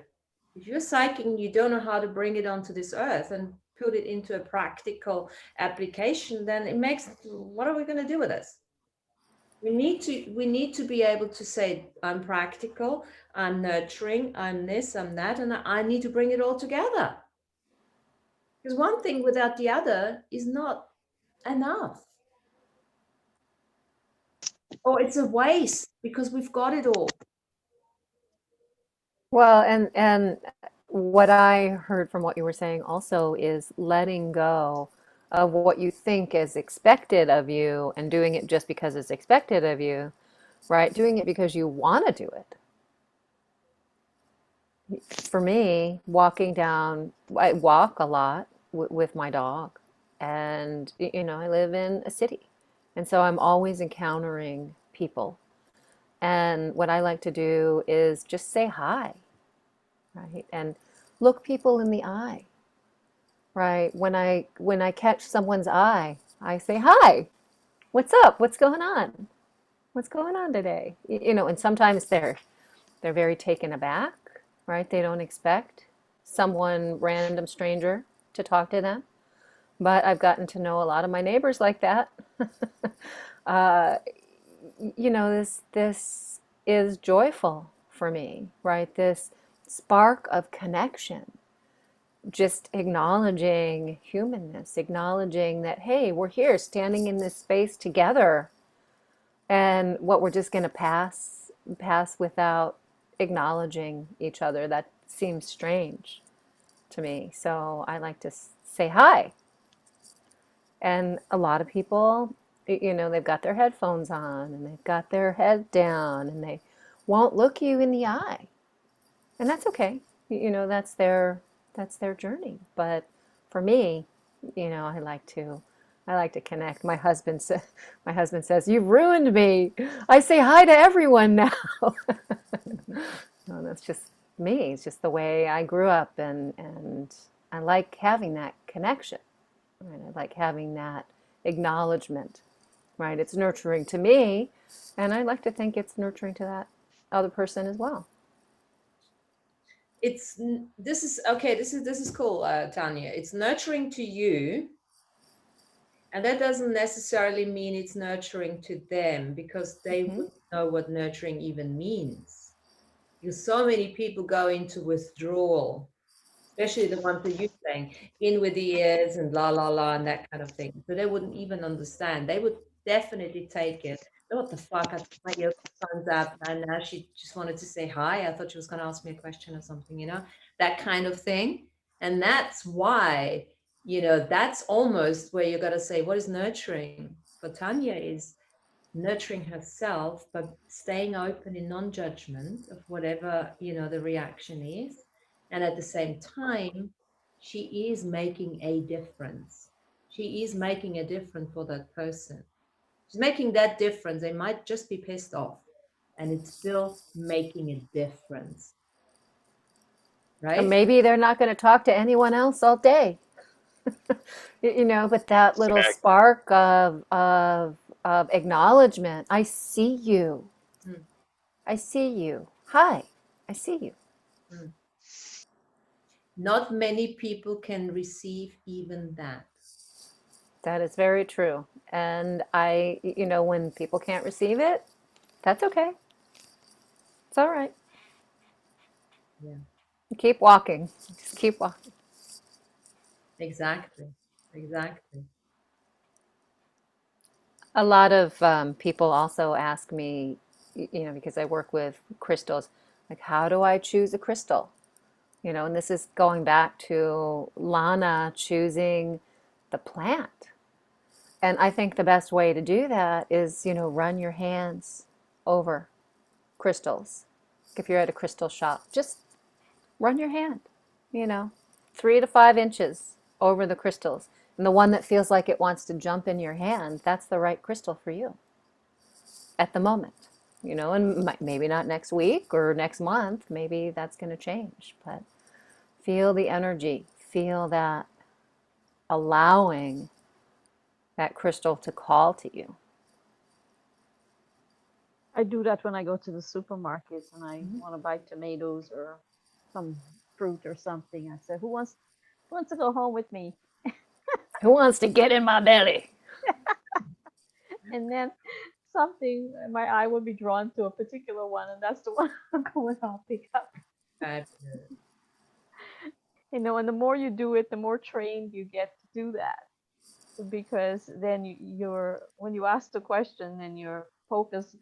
if you're psychic and you don't know how to bring it onto this earth and put it into a practical application, then it makes, what are we going to do with this? We need to be able to say, I'm practical, I'm nurturing, I'm this, I'm that, and I need to bring it all together. Because one thing without the other is not enough. Or it's a waste because we've got it all. Well, and what I heard from what you were saying also is letting go of what you think is expected of you and doing it just because it's expected of you, right? Doing it because you want to do it. For me, I walk a lot with my dog, and I live in a city, and so I'm always encountering people. And what I like to do is just say hi, right? And look people in the eye, right? When I catch someone's eye, I say, "Hi, what's up? What's going on? What's going on today?" And sometimes they're very taken aback, right? They don't expect someone random stranger to talk to them. But I've gotten to know a lot of my neighbors like that. uh, this is joyful for me, right? This spark of connection, just acknowledging humanness, acknowledging that, hey, we're here standing in this space together, and what we're just going to pass without acknowledging each other. That seems strange to me. So I like to say hi. And a lot of people, they've got their headphones on and they've got their head down and they won't look you in the eye. And that's okay. That's their journey. But for me, I like to connect. My husband says, "You've ruined me. I say hi to everyone now." No, that's just me. It's just the way I grew up, and I like having that connection. Right? I like having that acknowledgement. Right? It's nurturing to me, and I like to think it's nurturing to that other person as well. This is cool, Tanya. It's nurturing to you, And that doesn't necessarily mean it's nurturing to them, because they Mhm. wouldn't know what nurturing even means. Because so many people go into withdrawal, especially the ones that you're saying, in with the ears and la la la and that kind of thing. So they wouldn't even understand. They would definitely take it. "Oh, what the fuck? I took my earphones out and now she just wanted to say hi. I thought she was going to ask me a question or something, that kind of thing." And that's why, that's almost where you got to say, what is nurturing for Tanya is nurturing herself, but staying open in non-judgment of whatever the reaction is, and at the same time she is making a difference. She is making a difference for that person. She's making that difference. They might just be pissed off, and it's still making a difference, And right? maybe they're not going to talk to anyone else all day. But that little Exactly. spark of acknowledgement. I see you. Mm, I see you. Hi. I see you. mm. Not many people can receive even that. That is very true. And when people can't receive it, that's okay. It's all right. Yeah, Keep walking. Just keep walking. exactly, exactly. A lot of people also ask me, because I work with crystals, like, how do I choose a crystal? And this is going back to Lana choosing the plant. And I think the best way to do that is, run your hands over crystals. If you're at a crystal shop, just run your hand, you know, 3 to 5 inches over the crystals. And the one that feels like it wants to jump in your hand, that's the right crystal for you at the moment. And maybe not next week or next month, maybe that's going to change. But feel the energy, feel that allowing that crystal to call to you. I do that when I go to the supermarket and I want to buy tomatoes or some fruit or something. I say, who wants to go home with me? Who wants to get in my belly? And then something, my eye would be drawn to a particular one, and that's the one I'll pick up. Fabulous. And the more you do it, the more trained you get to do that. Because then when you ask the question, then your focus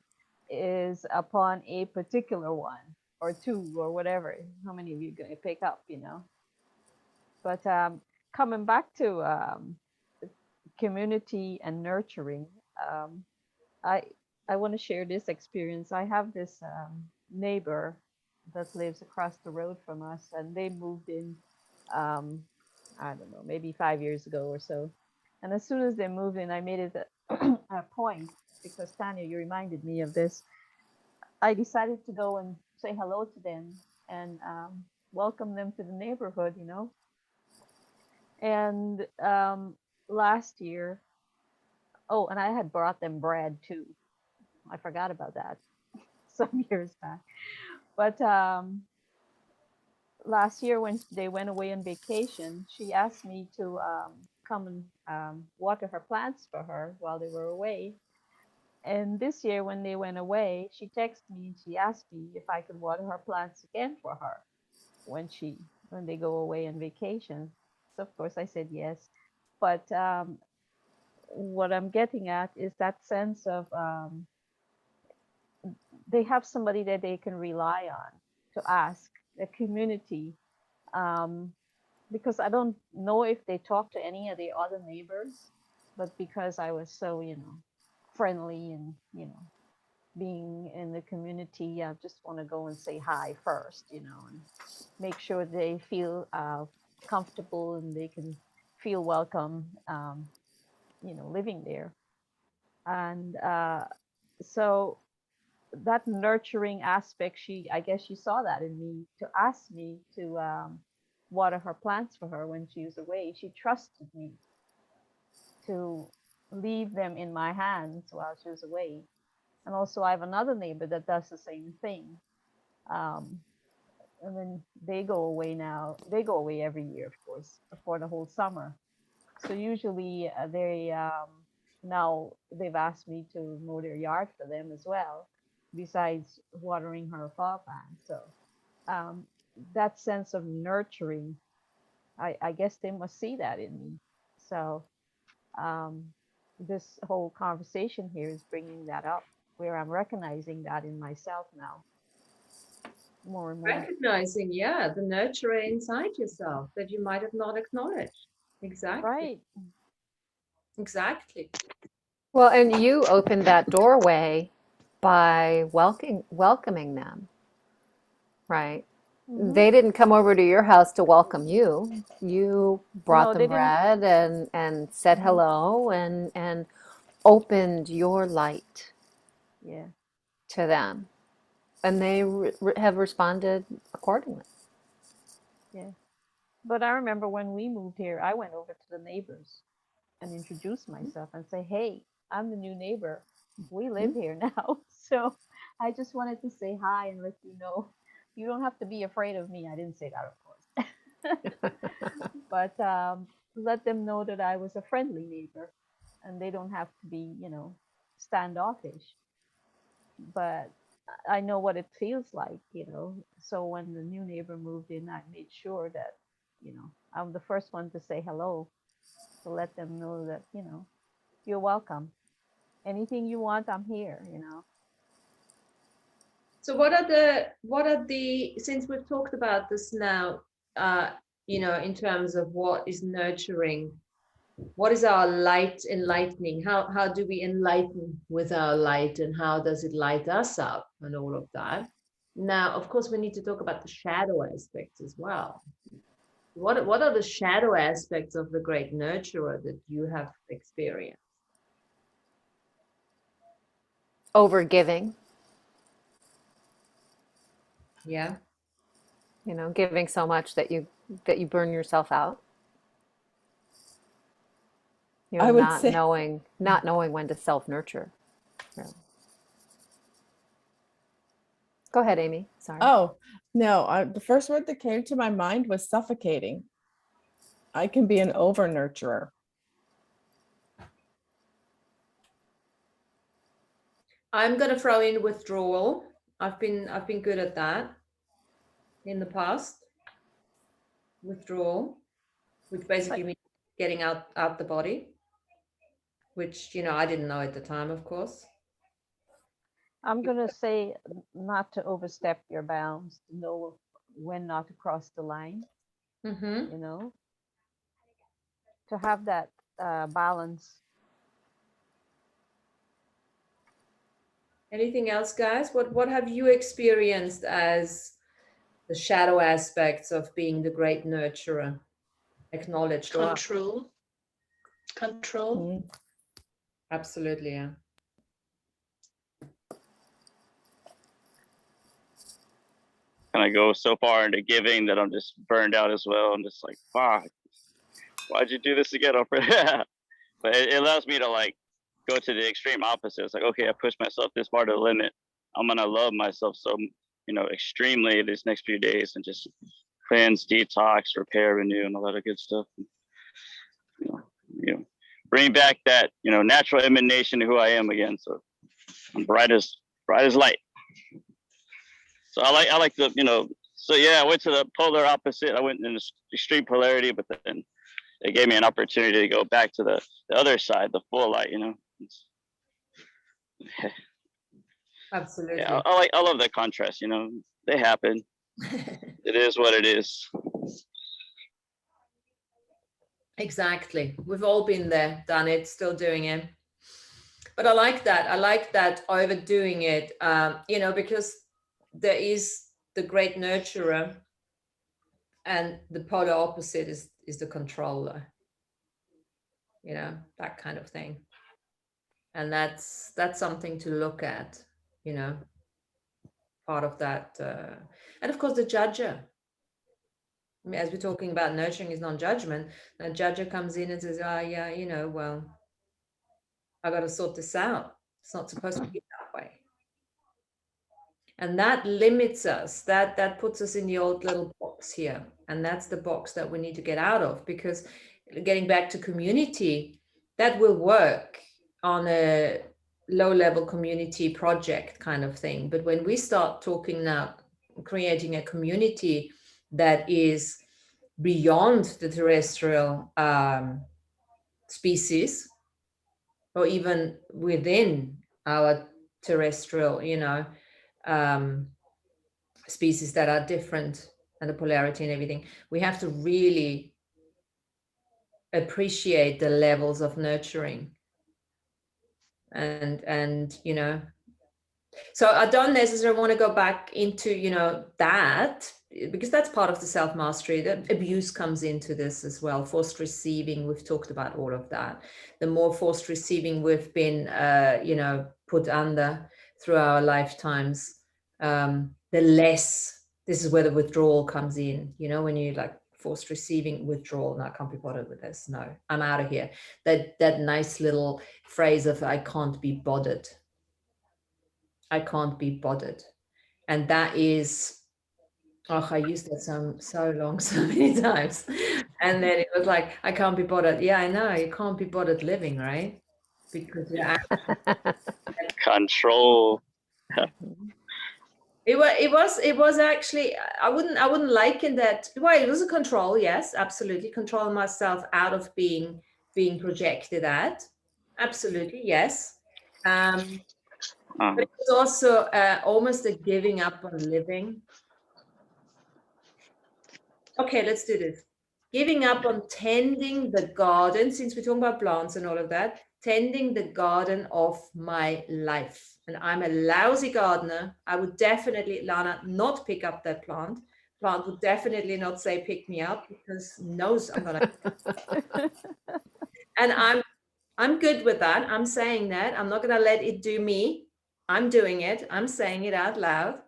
is upon a particular one or two or whatever. How many of you going to pick up? But coming back to community and nurturing, um, I I want to share this experience. I have this neighbor that lives across the road from us, and they moved in, um, I don't know, maybe 5 years ago or so. And as soon as they moved in, I made it a point, because Tanya, you reminded me of this. I decided to go and say hello to them and welcome them to the neighborhood. And last year, oh, and I had brought them bread too. I forgot about that some years back. But last year, when they went away on vacation, she asked me to come and water her plants for her while they were away. And this year, when they went away, she texted me and she asked me if I could water her plants again for her when they go away on vacation. So of course I said yes. But what I'm getting at is that sense of they have somebody that they can rely on to ask, a community. Um, because I don't know if they talk to any of the other neighbors, but because I was so, friendly and, being in the community, I just want to go and say hi first, and make sure they feel comfortable and they can feel welcome, living there. And so that nurturing aspect, I guess she saw that in me to ask me to water her plants for her when she was away. She trusted me to leave them in my hands while she was away. And also, I have another neighbor that does the same thing. Um, and then they go away now. They go away every year, of course, for the whole summer. So usually now they've asked me to mow their yard for them as well, besides watering her fall plant. So um, that sense of nurturing, I guess they must see that in me. So um, this whole conversation here is bringing that up, where I'm recognizing that in myself now more and more. Recognizing, yeah, the nurturer inside yourself that you might have not acknowledged. Exactly. Right. Exactly. Well, and you opened that doorway by welcoming them, right? Hmm. They didn't come over to your house to welcome you. You brought No, them they didn't. bread and said Hmm. hello and opened your light Yeah. to them. And they have responded accordingly. Yeah. But I remember when we moved here, I went over to the neighbors and introduce myself and say, "Hey, I'm the new neighbor. We live here now." So I just wanted to say hi and let you know you don't have to be afraid of me. I didn't say that, of course. But let them know that I was a friendly neighbor and they don't have to be, standoffish. But I know what it feels like. So when the new neighbor moved in, I made sure that, I'm the first one to say hello, to let them know that, you're welcome. Anything you want, I'm here. So what are the since we've talked about this now, in terms of what is nurturing, what is our light enlightening? How do we enlighten with our light, and how does it light us up and all of that? Now, of course, we need to talk about the shadow aspects as well. What are the shadow aspects of the great nurturer that you have experienced? Overgiving, Yeah. giving so much that you burn yourself out. I would Not say, knowing when to self-nurture. Really. Go ahead, Amy. Sorry. oh, no, the first word that came to my mind was suffocating. I can be an over nurturer. I'm going to throw in withdrawal. I've been good at that in the past. Withdrawal, which basically means getting out the body, which I didn't know at the time, of course. I'm going to say not to overstep your bounds, to know when not to cross the line, Mm-hmm. To have that balance. Anything else, guys? What have you experienced as the shadow aspects of being the great nurturer? Acknowledged or Control. Mm. absolutely, yeah. And I go so far into giving that I'm just burned out as well. I'm just like, fuck, why'd you do this again? But it allows me to like go to the extreme opposite. It's like, okay, I pushed myself this far to the limit. I'm gonna love myself so extremely these next few days and just cleanse, detox, repair, renew, and a lot of good stuff. You know, bring back that natural emanation of who I am again. So I'm bright as light. So I like the So yeah, I went to the polar opposite. I went in the extreme polarity, but then it gave me an opportunity to go back to the other side, the full light. Absolutely. Yeah, I love the contrast. They happen. It is what it is. Exactly. We've all been there, done it, still doing it. But I like that. I like that overdoing it, because there is the great nurturer, and the polar opposite is the controller. That kind of thing. And that's something to look at. Part of that, and of course the judger. I mean, as we're talking about nurturing is non-judgment, a judger comes in and says, yeah, well, I got to sort this out. It's not supposed to be that way. And that limits us. That puts us in the old little box here. And that's the box that we need to get out of, because getting back to community, that will work on a low-level community project kind of thing. But when we start talking now, creating a community that is beyond the terrestrial species, or even within our terrestrial, species that are different, and the polarity and everything, we have to really appreciate the levels of nurturing. And so I don't necessarily want to go back into that, because that's part of the self-mastery. The abuse comes into this as well. Forced receiving, we've talked about all of that. The more forced receiving we've been put under through our lifetimes, the less, this is where the withdrawal comes in, when you like forced receiving, withdrawal, no, I can't be bothered with this, no, I'm out of here. That nice little phrase of I can't be bothered. I can't be bothered. And that is, I used that so long, so many times. And then it was like, I can't be bothered. Yeah, I know, you can't be bothered living, right? Because you're Control. It was actually, I wouldn't liken that. Well, it was a control, yes, absolutely. Control myself out of being projected at. Absolutely, yes. But it was also almost a giving up on living. Okay, let's do this. Giving up on tending the garden, since we're talking about plants and all of that, tending the garden of my life. And I'm a lousy gardener. I would definitely, Lana, not pick up that plant. Plant would definitely not say pick me up, because knows I'm gonna. And I'm good with that. I'm saying that. I'm not gonna let it do me. I'm doing it. I'm saying it out loud.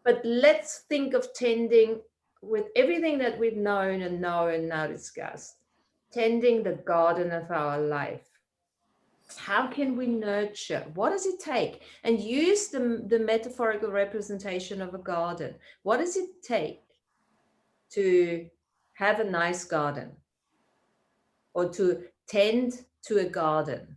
But let's think of tending, with everything that we've known and know and now discussed, tending the garden of our life. How can we nurture? What does it take? And use the metaphorical representation of a garden. What does it take to have a nice garden, or to tend to a garden?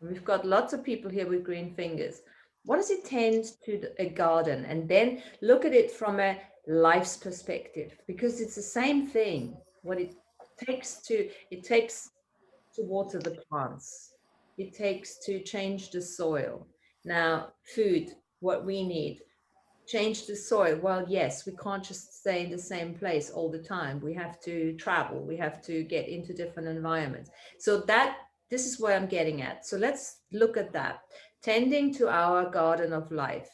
We've got lots of people here with green fingers. What does it tend to a garden? And then look at it from a life's perspective, because it's the same thing. What it takes to water the plants. It takes to change the soil. Now, food, what we need. Change the soil. Well, yes, we can't just stay in the same place all the time. We have to travel. We have to get into different environments. So this is where I'm getting at. So let's look at that. Tending to our garden of life.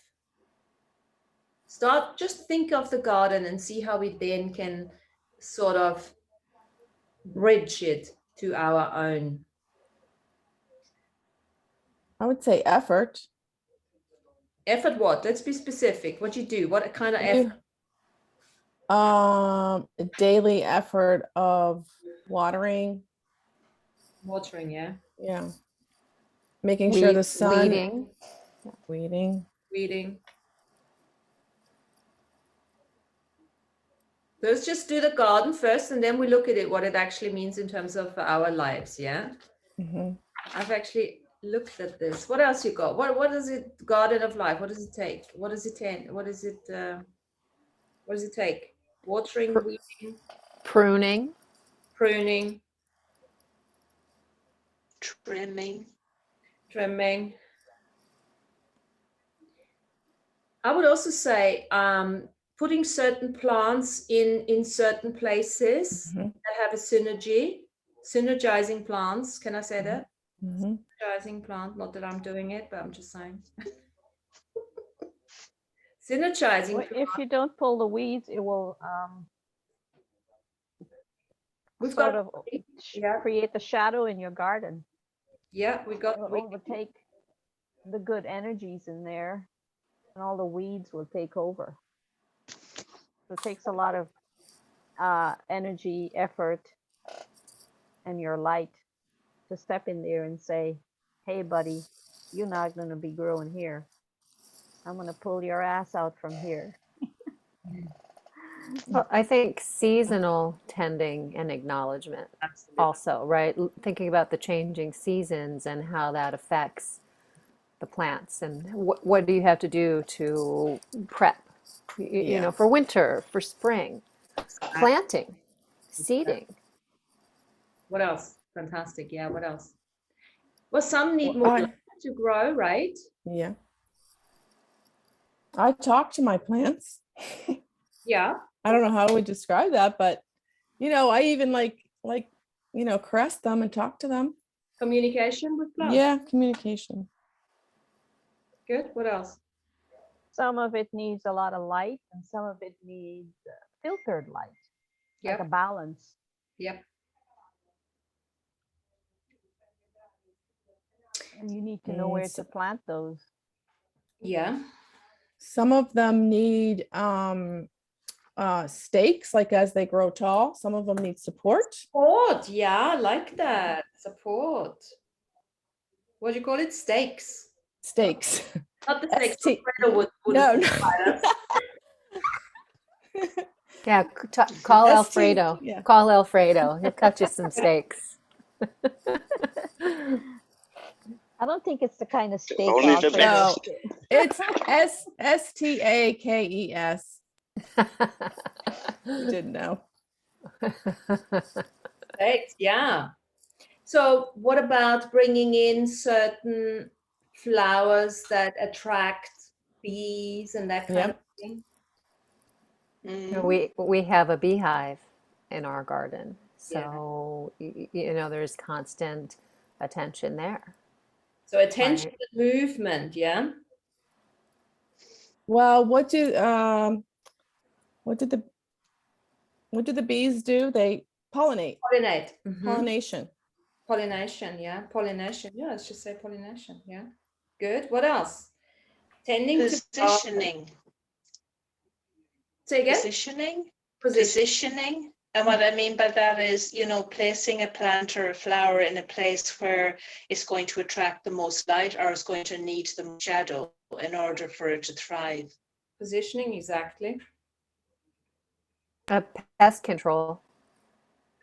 Just think of the garden and see how we then can sort of bridge it to our own. I would say effort. Effort what? Let's be specific. What you do? What kind of effort? Daily effort of watering. Watering, yeah. Yeah. Making sure the sun. Weeding. Weeding. Let's just do the garden first, and then we look at it, what it actually means in terms of our lives, yeah? Mm-hmm. I've actually looked at this. What else you got? What is it? Garden of life. What does it take? What does it take? What does it take? Watering, weeding, Pruning. Trimming. I would also say putting certain plants in certain places that have a synergizing plants. Can I say that? Synergizing plant, not that I'm doing it, but I'm just saying. Synergizing. Well, if you don't pull the weeds, it will We've sort got of create the shadow in your garden. Yeah, we got. It will overtake the good energies in there, and all the weeds will take over. So it takes a lot of energy, effort, and your light to step in there and say, hey, buddy, you're not going to be growing here. I'm going to pull your ass out from here. Well, I think seasonal tending and acknowledgement Absolutely. also, right? Thinking about the changing seasons and how that affects the plants and what do you have to do to prep, you know, Yeah. for winter, for spring, planting, seeding. What else? Fantastic. Yeah. What else? Well, some need Well, more light to grow, right? yeah. I talk to my plants. Yeah. I don't know how I would describe that, but I even caress them and talk to them. Communication with plants. Yeah, communication. Good. What else? Some of it needs a lot of light, and some of it needs filtered light, like a Yep. balance. Yep. And you need to know where It's- to plant those. Yeah. Some of them need stakes, like as they grow tall. Some of them need support. Support. Yeah. I like that. Support. What do you call it? Stakes. Stakes. Not the stakes. ST. Fredo would No, inspire us. Yeah, call ST, Alfredo. yeah. Call Alfredo. He'll cut you some steaks. I don't think it's the kind of steak. Only the Alfredo. best. No, it's STAKES. You didn't know. Stakes. Yeah. So what about bringing in certain flowers that attract bees and that kind Yep. of thing? We have a beehive in our garden, so there's constant attention there. So attention Right. and movement, yeah. Well, what did the bees do? They pollinate. Pollinate. Mhm. Pollination. Pollination, yeah. Pollination. Yeah, let's just say pollination. Yeah. Good. What else? Tending to Positioning. say again? Positioning. Position. Positioning. And what I mean by that is, placing a plant or a flower in a place where it's going to attract the most light or it's going to need the most shadow in order for it to thrive. Positioning, exactly. Pest control.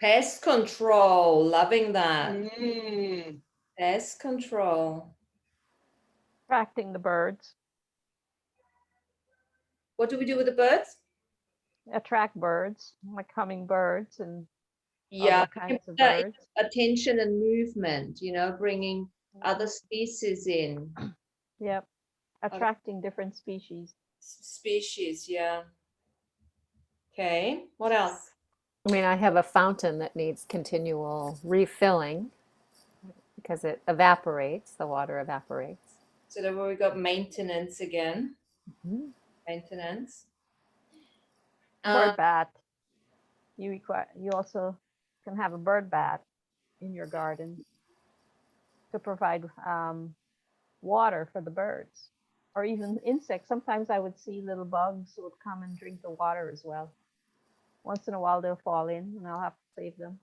Pest control. Loving that. Mm. Pest control. Attracting the birds. What do we do with the birds? Attract birds, like hummingbirds and Yeah. other kinds of birds. Attention and movement, bringing other species in. Yep. Attracting different species. Species, yeah. Okay. What else? I mean, I have a fountain that needs continual refilling because it evaporates, the water evaporates. So then we got maintenance again. Mhm. Maintenance. Bird bath. You also can have a bird bath in your garden to provide water for the birds or even insects. Sometimes I would see little bugs who would come and drink the water as well. Once in a while they'll fall in and I'll have to save them.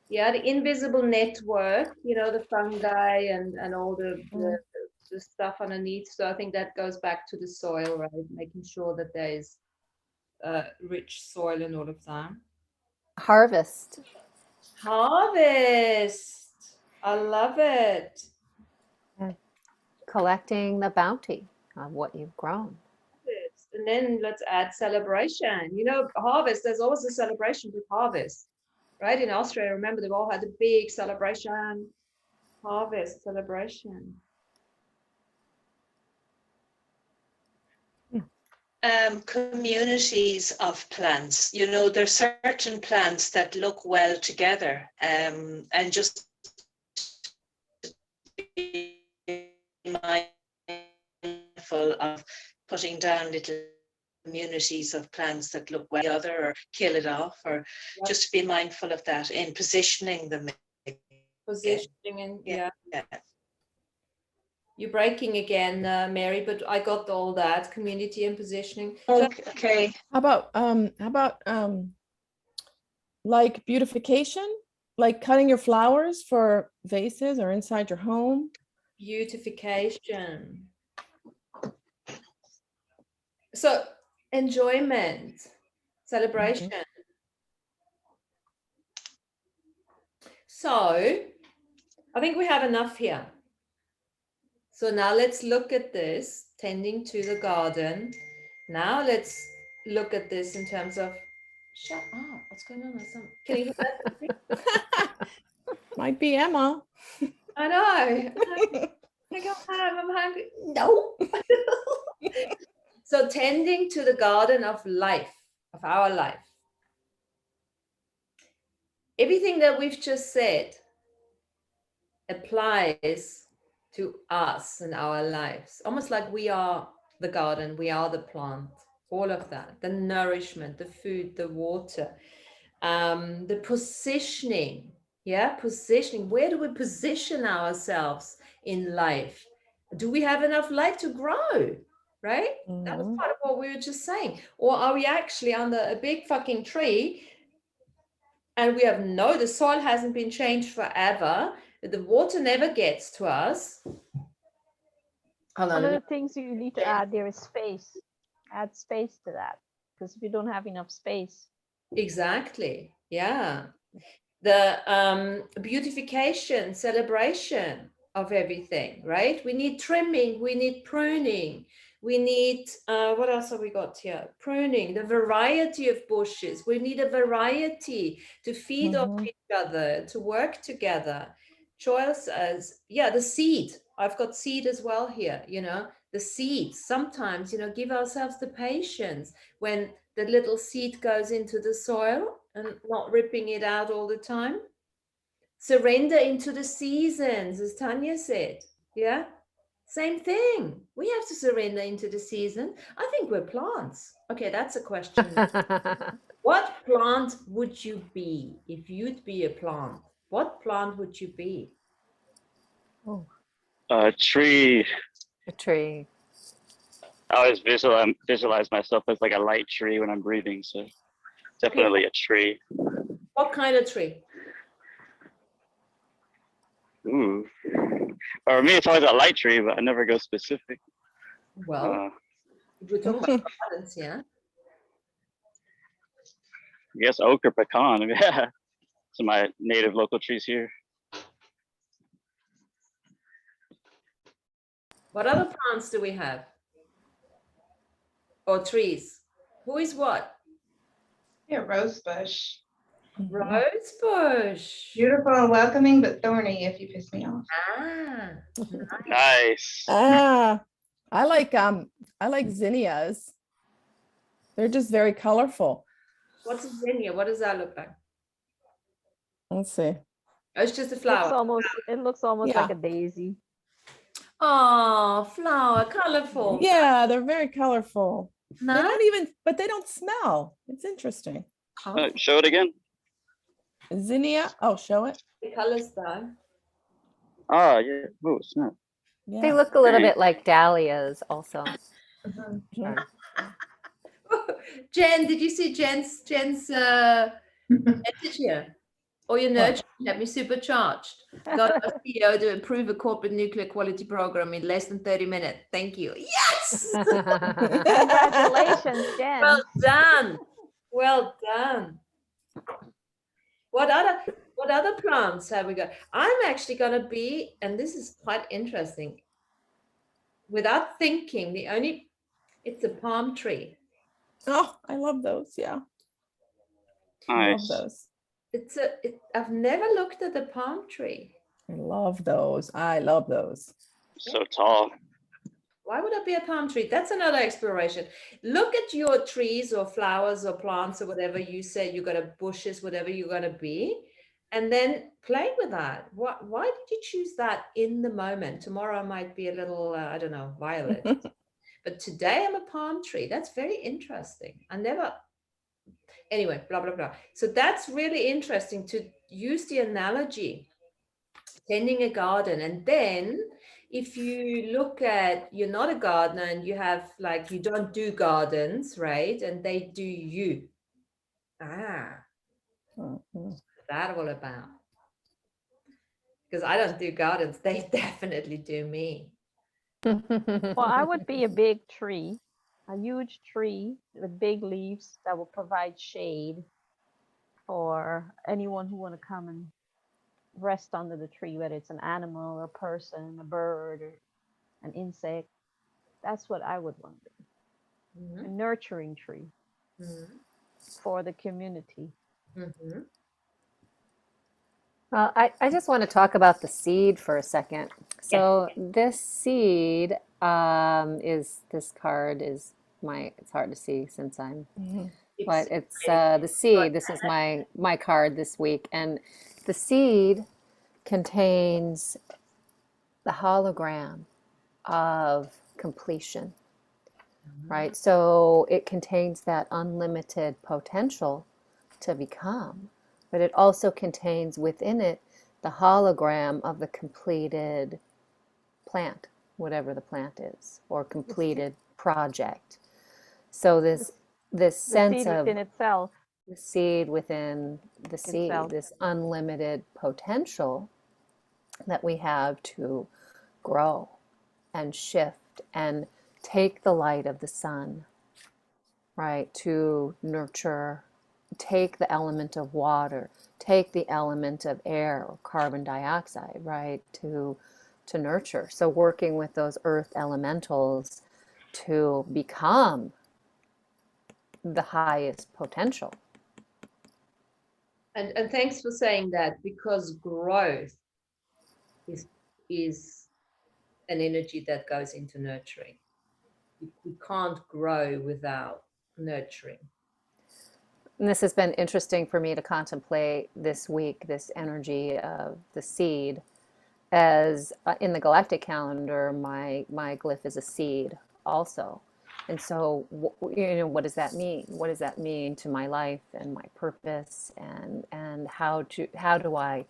Yeah, the invisible network, the fungi and all the stuff underneath. So I think that goes back to the soil, right? Making sure that there is rich soil and all of that. Harvest. Harvest. I love it. Collecting the bounty of what you've grown. And then let's add celebration. Harvest, there's always a celebration with harvest, right? In Austria, remember, they've all had a big celebration, harvest celebration. Communities of plants. There's certain plants that look well together, and just be mindful of putting down little communities of plants that look well together or kill it off, or just to be mindful of that in positioning them. Positioning and yeah. Yeah. You're breaking again, Mary, but I got all that community and positioning. Okay. How about like beautification, like cutting your flowers for vases or inside your home? Beautification. So enjoyment, celebration. So I think we have enough here. So now let's look at this, tending to the garden. Now let's look at this in terms of, shut up, what's going on? Can you hear that? Might be Emma. I know. I go home, I'm hungry. No. So tending to the garden of life, of our life. Everything that we've just said applies to us and our lives, almost like we are the garden, we are the plant, all of that, the nourishment, the food, the water, the positioning. Yeah, positioning. Where do we position ourselves in life? Do we have enough light to grow? Right? That was part of what we were just saying. Or are we actually under a big fucking tree and we have the soil hasn't been changed forever, the water never gets to us. One of the things you need to add there is space. Add space to that, because if you don't have enough space. Exactly. Yeah. The beautification, celebration of everything, right? We need trimming, we need pruning, we need, what else have we got here? Pruning, the variety of bushes. We need a variety to feed off each other, to work together. Choice as, the seed. I've got seed as well here, the seeds. Sometimes, give ourselves the patience when the little seed goes into the soil and not ripping it out all the time. Surrender into the seasons, as Tanya said. Yeah, same thing. We have to surrender into the season. I think we're plants. Okay, that's a question. What plant would you be if you'd be a plant? What plant would you be? Oh, A tree. a tree. I always visualize myself as like a light tree when I'm breathing. So definitely a tree. What kind of tree? Ooh. For me, it's always a light tree, but I never go specific. Well, we're talking about gardens, yeah? I guess oak or pecan. Yeah. So my native local trees here. What other plants do we have? Or trees? Who is what? Yeah, rose bush. Rose bush. Beautiful and welcoming, but thorny if you piss me off. Ah, Nice. I like zinnias. They're just very colorful. what's a zinnia? What does that look like? Let's see. Oh, it's just a It flower. looks almost Yeah. like a daisy. Oh, flower, colorful. Yeah, they're very colorful. They Nice. don't even, but they don't smell. It's interesting. Show it again. Zinnia. Oh, show it. The colors though. Oh, yeah. Oh, snap. Yeah. They look a little bit like dahlias also. Mhm. Jen, did you see Jen's message here? Or your nurture kept me supercharged. Got our CEO to improve a corporate nuclear quality program in less than 30 minutes. Thank you. Yes. Congratulations, Jen. Well done. Well done. What other plants have we got? I'm actually going to be, and this is quite interesting. Without thinking, it's a palm tree. Oh, I love those. Yeah. I love Nice. those. I've never looked at a palm tree. I love those. I love those. So tall. Why would it be a palm tree? That's another exploration. Look at your trees or flowers or plants or whatever you say you got to bushes, whatever you're going to be, and then play with that. Why did you choose that in the moment? Tomorrow might be a little, I don't know, violet. But today I'm a palm tree. That's very interesting. Anyway, blah, blah, blah. So that's really interesting to use the analogy, tending a garden. And then if you look at, you're not a gardener and you have like, you don't do gardens, right? And they do you. What's that all about? Because I don't do gardens. They definitely do me. Well, I would be a big tree. a huge tree with big leaves that will provide shade for anyone who want to come and rest under the tree, whether it's an animal or a person, a bird or an insect. That's what I would want. A nurturing tree for the community. Well, I just want to talk about the seed for a second. So this seed is, this card is my, it's hard to see since I'm, but it's the seed. This is my card this week. And the seed contains the hologram of completion, right? So it contains that unlimited potential to become, but it also contains within it the hologram of the completed plant, whatever the plant is, or completed project. So this The sense seed of within itself. the seed within the seed, Itself. this unlimited potential that we have to grow and shift and take the light of the sun, right, to nurture, take the element of water, take the element of air or carbon dioxide, right, to nurture. So working with those earth elementals to become the highest potential. And thanks for saying that, because growth is an energy that goes into nurturing. We can't grow without nurturing. And this has been interesting for me to contemplate this week, this energy of the seed. As in the galactic calendar, my glyph is a seed also. And so, what does that mean? What does that mean to my life and my purpose, and how do I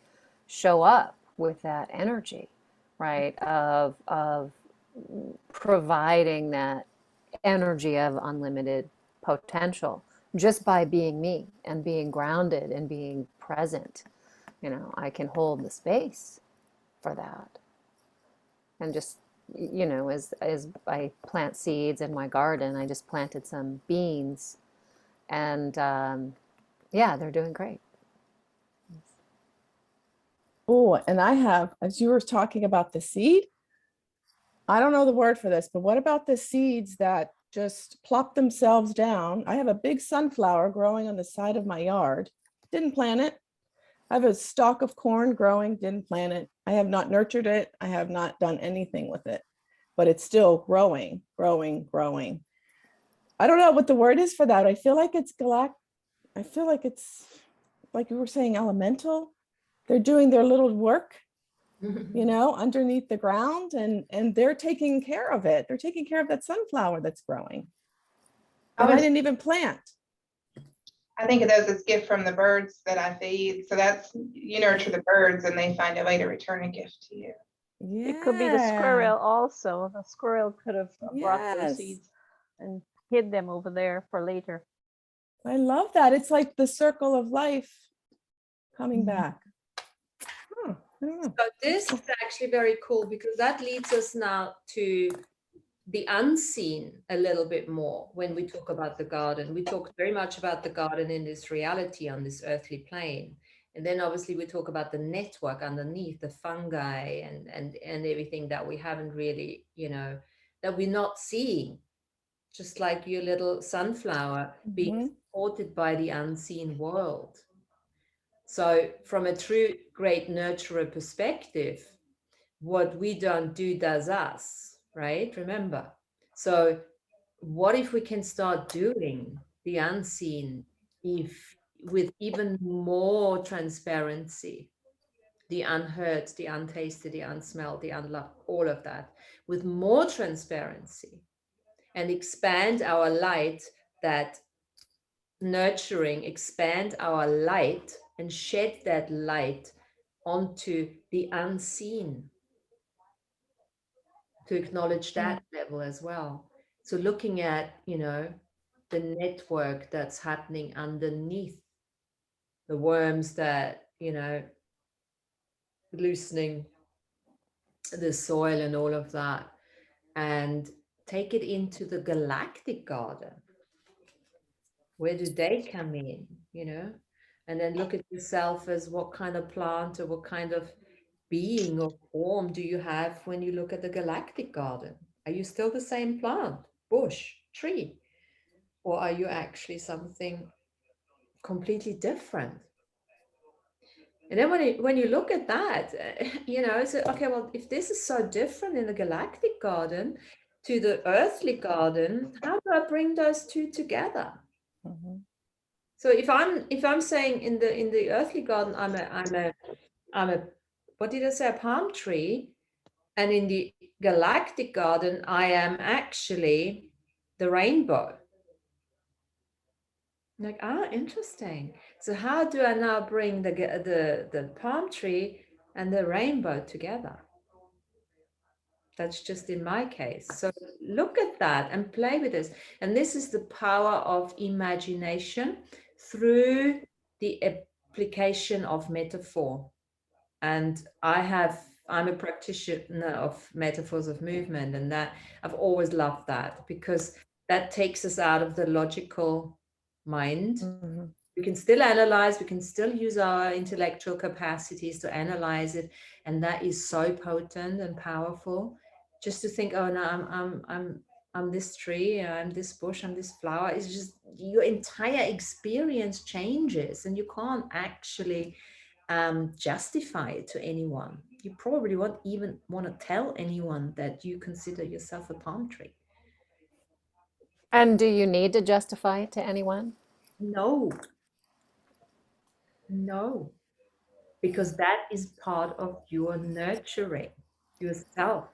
show up with that energy, right? Of providing that energy of unlimited potential just by being me and being grounded and being present. I can hold the space for that. And just, as I plant seeds in my garden, I just planted some beans, and yeah, they're doing great. Oh, and I have, as you were talking about the seed, I don't know the word for this, but what about the seeds that just plop themselves down? I have a big sunflower growing on the side of my yard. Didn't plant it. I have a stalk of corn growing, didn't plant it. I have not nurtured it. I have not done anything with it, but it's still growing, growing, growing. I don't know what the word is for that. I feel like it's I feel like it's, like you were saying, elemental. They're doing their little work, underneath the ground, and they're taking care of it. They're taking care of that sunflower that's growing that I didn't even plant. I think of those as gift from the birds that I feed. So that's, you nurture the birds and they find a way to return a gift to you. Yeah. It could be the squirrel also. The squirrel could have brought those seeds and hid them over there for later. I love that. It's like the circle of life coming back. I don't know. So this is actually very cool, because that leads us now to the unseen a little bit more. When we talk about the garden, we talk very much about the garden in this reality on this earthly plane. And then obviously we talk about the network underneath, the fungi and everything that we haven't really, that we're not seeing. Just like your little sunflower being supported by the unseen world. So from a true great nurturer perspective, what we don't do does us, right? Remember. So what if we can start doing the unseen with even more transparency, the unheard, the untasted, the unsmelled, the unloved, all of that, with more transparency, and expand our light, that nurturing, expand our light and shed that light onto the unseen, to acknowledge that level as well. So looking at, the network that's happening underneath, the worms that, loosening the soil and all of that, and take it into the galactic garden. Where do they come in, you know? And then look at yourself as what kind of plant or what kind of being or form do you have when you look at the galactic garden? Are you still the same plant, bush, tree? Or are you actually something completely different? And then when you look at that, you know, so, okay, well, if this is so different in the galactic garden to the earthly garden, how do I bring those two together? Mhm. So if I'm saying in the earthly garden, I'm a what did I say, a palm tree, and in the galactic garden, I am actually the rainbow. Like, interesting. So how do I now bring the palm tree and the rainbow together? That's just in my case. So look at that and play with this. And this is the power of imagination through the application of metaphor. And I'm a practitioner of metaphors of movement, and that I've always loved that, because that takes us out of the logical mind. Mhm. We can still analyze, we can still use our intellectual capacities to analyze it, and that is so potent and powerful. Just to think, oh no, I'm this tree, I'm this bush, I'm this flower. It's just your entire experience changes, and you can't actually justify it to anyone. You probably won't even want to tell anyone that you consider yourself a palm tree. And do you need to justify it to anyone? No, no, because that is part of your nurturing yourself.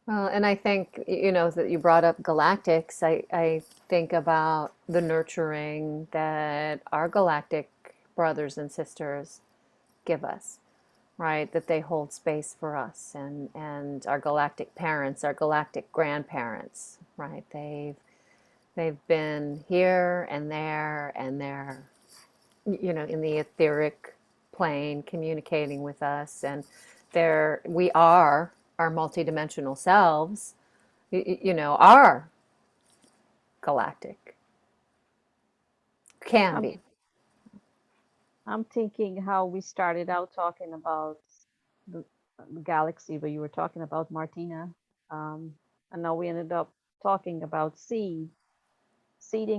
Well, and I think, you know, that you brought up galactics. I think about the nurturing that our galactic brothers and sisters give us, right? That they hold space for us, and our galactic parents, our galactic grandparents, right? They've been here and there and there, you know, in the etheric plane communicating with us, and we are our multidimensional selves, you know, are galactic, can I'm be. I'm thinking how we started out talking about the, the galaxy, but you were talking about Martina, um, and now we ended up talking about seeding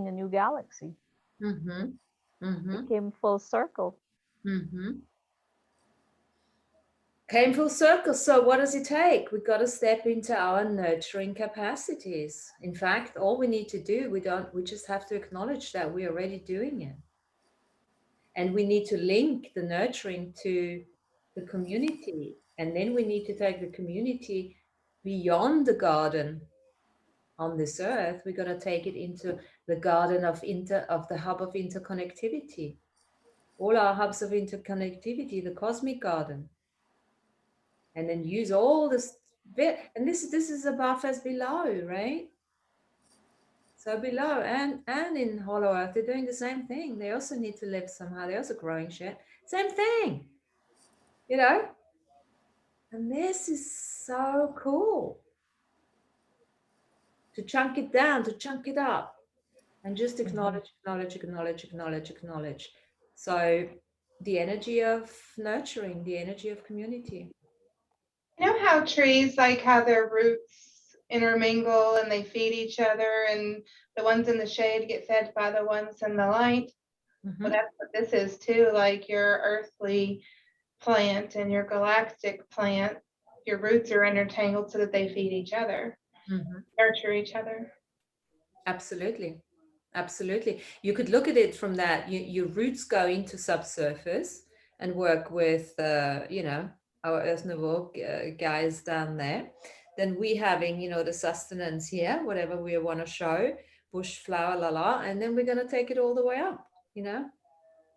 a new galaxy. Mm-hmm. Mm-hmm. It came full circle. Mm-hmm. Came full circle. So what does it take? We've got to step into our nurturing capacities. In fact, all we need to do, we just have to acknowledge that we're already doing it. And we need to link the nurturing to the community. And then we need to take the community beyond the garden on this earth. We're going to take it into the garden of the hub of interconnectivity. All our hubs of interconnectivity, the cosmic garden. And then use all this bit, and this is above as below, right? So below and in Hollow Earth, they're doing the same thing. They also need to live somehow. They're also growing shit. Same thing, you know? And this is so cool. To chunk it down, to chunk it up, and just acknowledge, acknowledge, acknowledge, acknowledge, acknowledge. So the energy of nurturing, the energy of community. You know how trees like how their roots intermingle and they feed each other, and the ones in the shade get fed by the ones in the light? Well, that's what this is too, like your earthly plant and your galactic plant. Your roots are intertangled so that they feed each other, nurture each other. Absolutely. Absolutely. You could look at it from that. Your roots go into subsurface and work with, you know, our Earth Nouveau guys down there. Then we having, you know, the sustenance here, whatever we want to show, bush, flower, la la, and then we're going to take it all the way up, you know,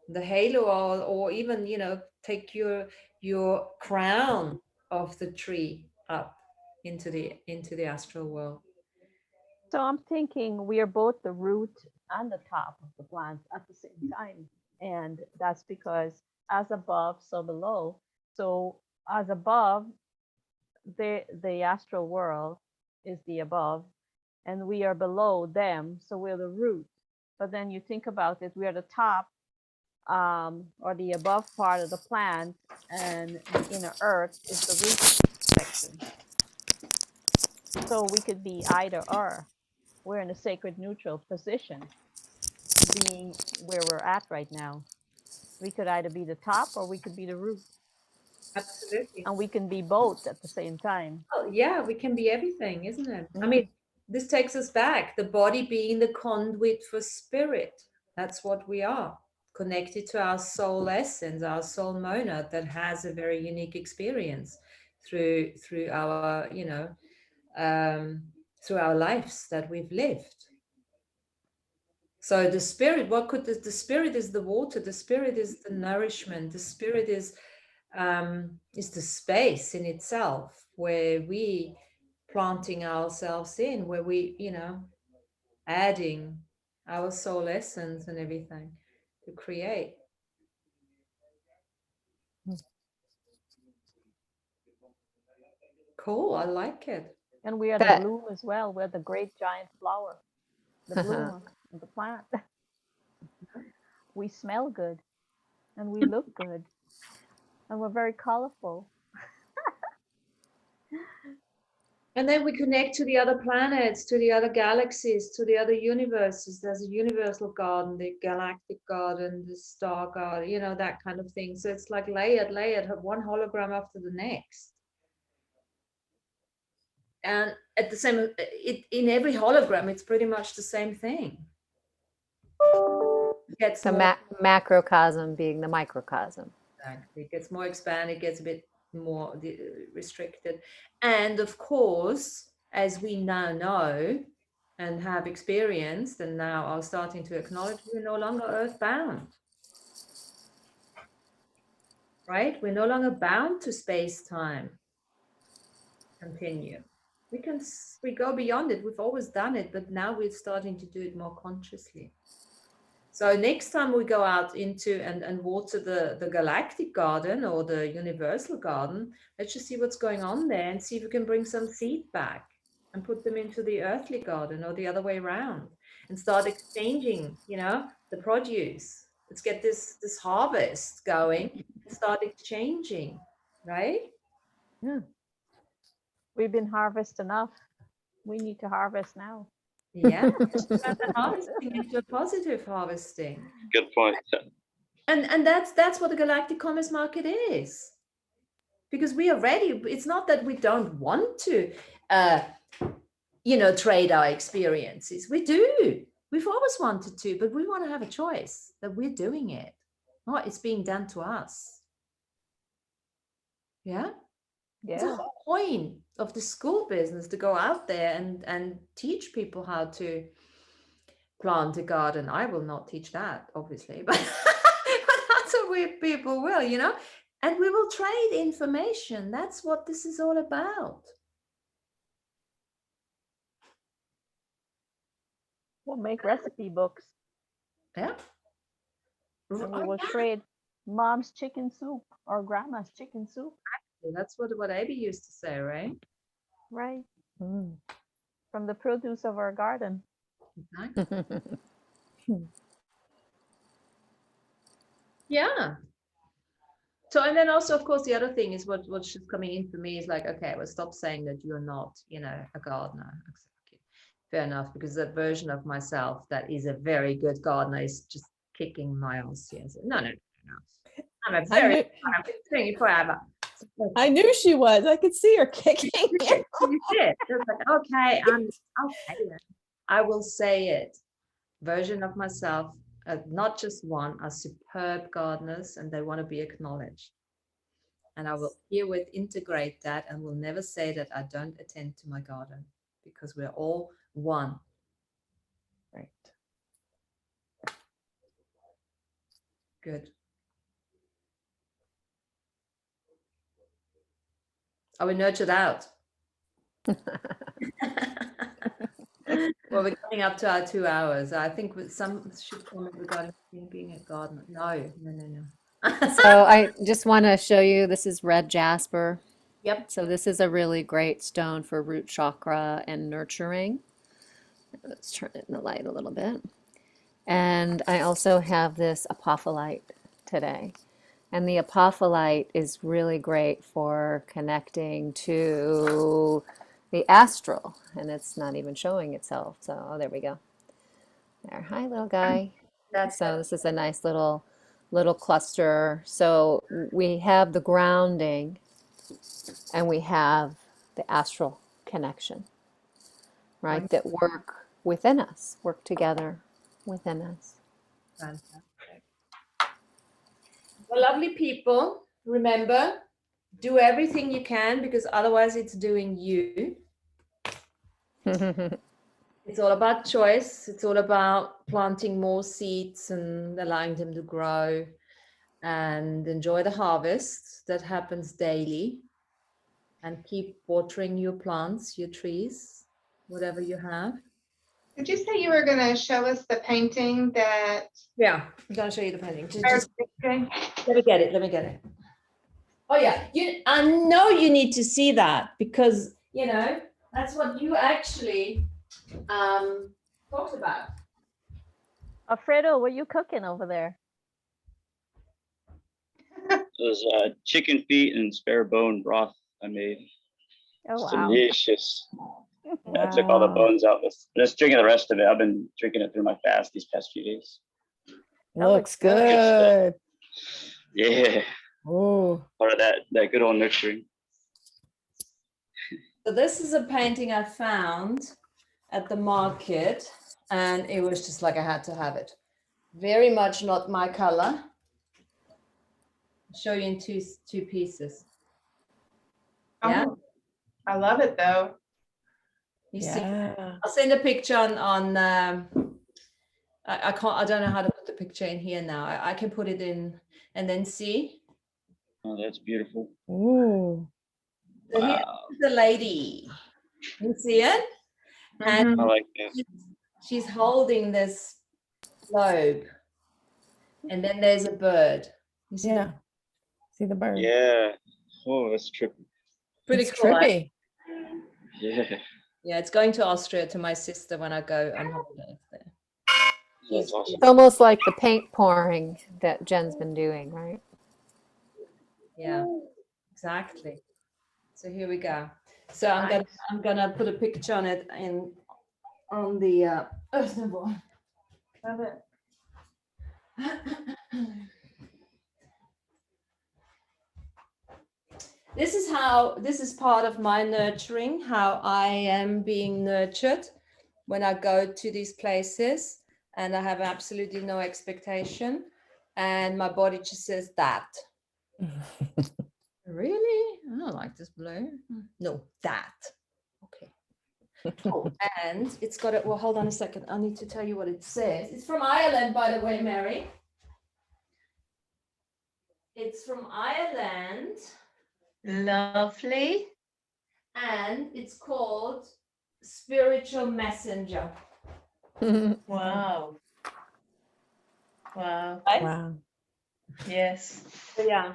the halo, or even, you know, take your crown of the tree up into the astral world. So I'm thinking we are both the root and the top of the plant at the same time. And that's because as above, so below. So as above, the astral world, is the above, and we are below them, so we're the root. But then you think about it, we are the top, or the above part of the plant, and the inner earth is the root section. So we could be either or. We're in a sacred neutral position, being where we're at right now. We could either be the top or we could be the root, Absolutely. and we can be both at the same time. Oh, yeah, we can be everything, isn't it? I Mm. mean, this takes us back, the body being the conduit for spirit. That's what we are, connected to our soul essence, our soul monad that has a very unique experience through our, through our lives that we've lived. So the spirit, what could the spirit is the water, the spirit is the nourishment, the spirit is the space in itself where we planting ourselves in, where we, adding our soul essence and everything to create. Cool, I like it. And we are the That bloom as well. We're the great giant flower, the bloom of the plant. We smell good, and we look good, and we're very colorful. And then we connect to the other planets, to the other galaxies, to the other universes. There's a universal garden, the galactic garden, the star garden, that kind of thing. So it's like layered, one hologram after the next. And at the same, in every hologram, it's pretty much the same thing. It gets the macrocosm being the microcosm. Exactly. It gets more expanded, it gets a bit more restricted. And of course, as we now know and have experienced and now are starting to acknowledge, we're no longer earthbound. Right? We're no longer bound to space-time continuum. We go beyond it. We've always done it, but now we're starting to do it more consciously. So next time we go out into and water the galactic garden or the universal garden, let's just see what's going on there and see if we can bring some seed back and put them into the earthly garden or the other way around and start exchanging, the produce. Let's get this harvest going and start exchanging, right? Yeah. We've been harvest enough. We need to harvest now. Yeah, the harvesting into a positive harvesting. Good point. And that's what the galactic commerce market is, because we are ready. It's not that we don't want to trade our experiences. We do. We've always wanted to, but we want to have a choice that we're doing it, not it's being done to us. Yeah. It's the whole point of the school business, to go out there and teach people how to plant a garden. I will not teach that, obviously, but that's what people will, and we will trade information. That's what this is all about. We'll make recipe books. Yeah. And we will trade mom's chicken soup or grandma's chicken soup. That's what Abby used to say, right? Right. From the produce of our garden. Exactly. Yeah. So, and then also, of course, the other thing is what's just coming in for me is like, okay, well, stop saying that you're not, a gardener. Exactly. Fair enough, because that version of myself that is a very good gardener is just kicking my ass. Yes. No. I'm a very, I've been doing it forever. I knew she was. I could see her kicking. You did. It was like, okay, I'll say it. I will say it. Version of myself, not just one, are superb gardeners, and they want to be acknowledged. And I will herewith integrate that, and will never say that I don't attend to my garden, because we're all one. Right. Good. Are we nurtured out? Well, we're coming up to our 2 hours. I think some should comment regarding being a gardener. No. So I just want to show you, this is red Jasper. Yep. So this is a really great stone for root chakra and nurturing. Let's turn it in the light a little bit. And I also have this apophyllite today. And the apophyllite is really great for connecting to the astral. And it's not even showing itself. So, oh, there we go. There. Hi, little guy. That's So this is a nice little cluster. So we have the grounding and we have the astral connection, right? That work within us, work together within us. fantastic. Well, lovely people, remember, do everything you can because otherwise it's doing you. It's all about choice. It's all about planting more seeds and allowing them to grow and enjoy the harvest that happens daily. And keep watering your plants, your trees, whatever you have. Did you say you were going to show us the painting that? Yeah, I'm gonna show you the painting. Okay. Let me get it. Let me get it. Oh yeah, I know you need to see that because that's what you actually talked about. Alfredo, what are you cooking over there? Those chicken feet and spare bone broth I made. Oh, It's wow. delicious. I took all the bones out. Just drinking the rest of it. I've been drinking it through my fast these past few days. Looks Good good. Yeah, Oh, part of that good old nurturing. So this is a painting I found at the market, and it was just like I had to have it. Very much not my color. I'll show you in two pieces. Yeah, Oh, I love it though. you see. yeah. I'll send a picture on. I can't. I don't know how to put the picture in here now. I can put it in and then see. Oh, that's beautiful. Ooh. So here's Wow. the lady. You see it? And Mhm. I like that. she's holding this globe, and then there's a bird. You see Yeah. See the bird. Yeah. Oh, that's trippy. Pretty It's cool. Right? trippy. Yeah. Yeah, it's going to Austria to my sister when I go on holidays there. That's awesome. It's almost like the paint pouring that Jen's been doing, right? Yeah, exactly. So here we go. So I'm gonna put a picture on it on the earthen board. Love it. This is part of my nurturing, how I am being nurtured when I go to these places and I have absolutely no expectation. And my body just says that. Really? I don't like this blue. No, that. Okay. Oh, and it's got it. Well, hold on a second. I need to tell you what it says. It's from Ireland, by the way, Mary. It's from Ireland. Lovely. And it's called Spiritual Messenger. Wow. Wow. Wow. Yes. So, yeah.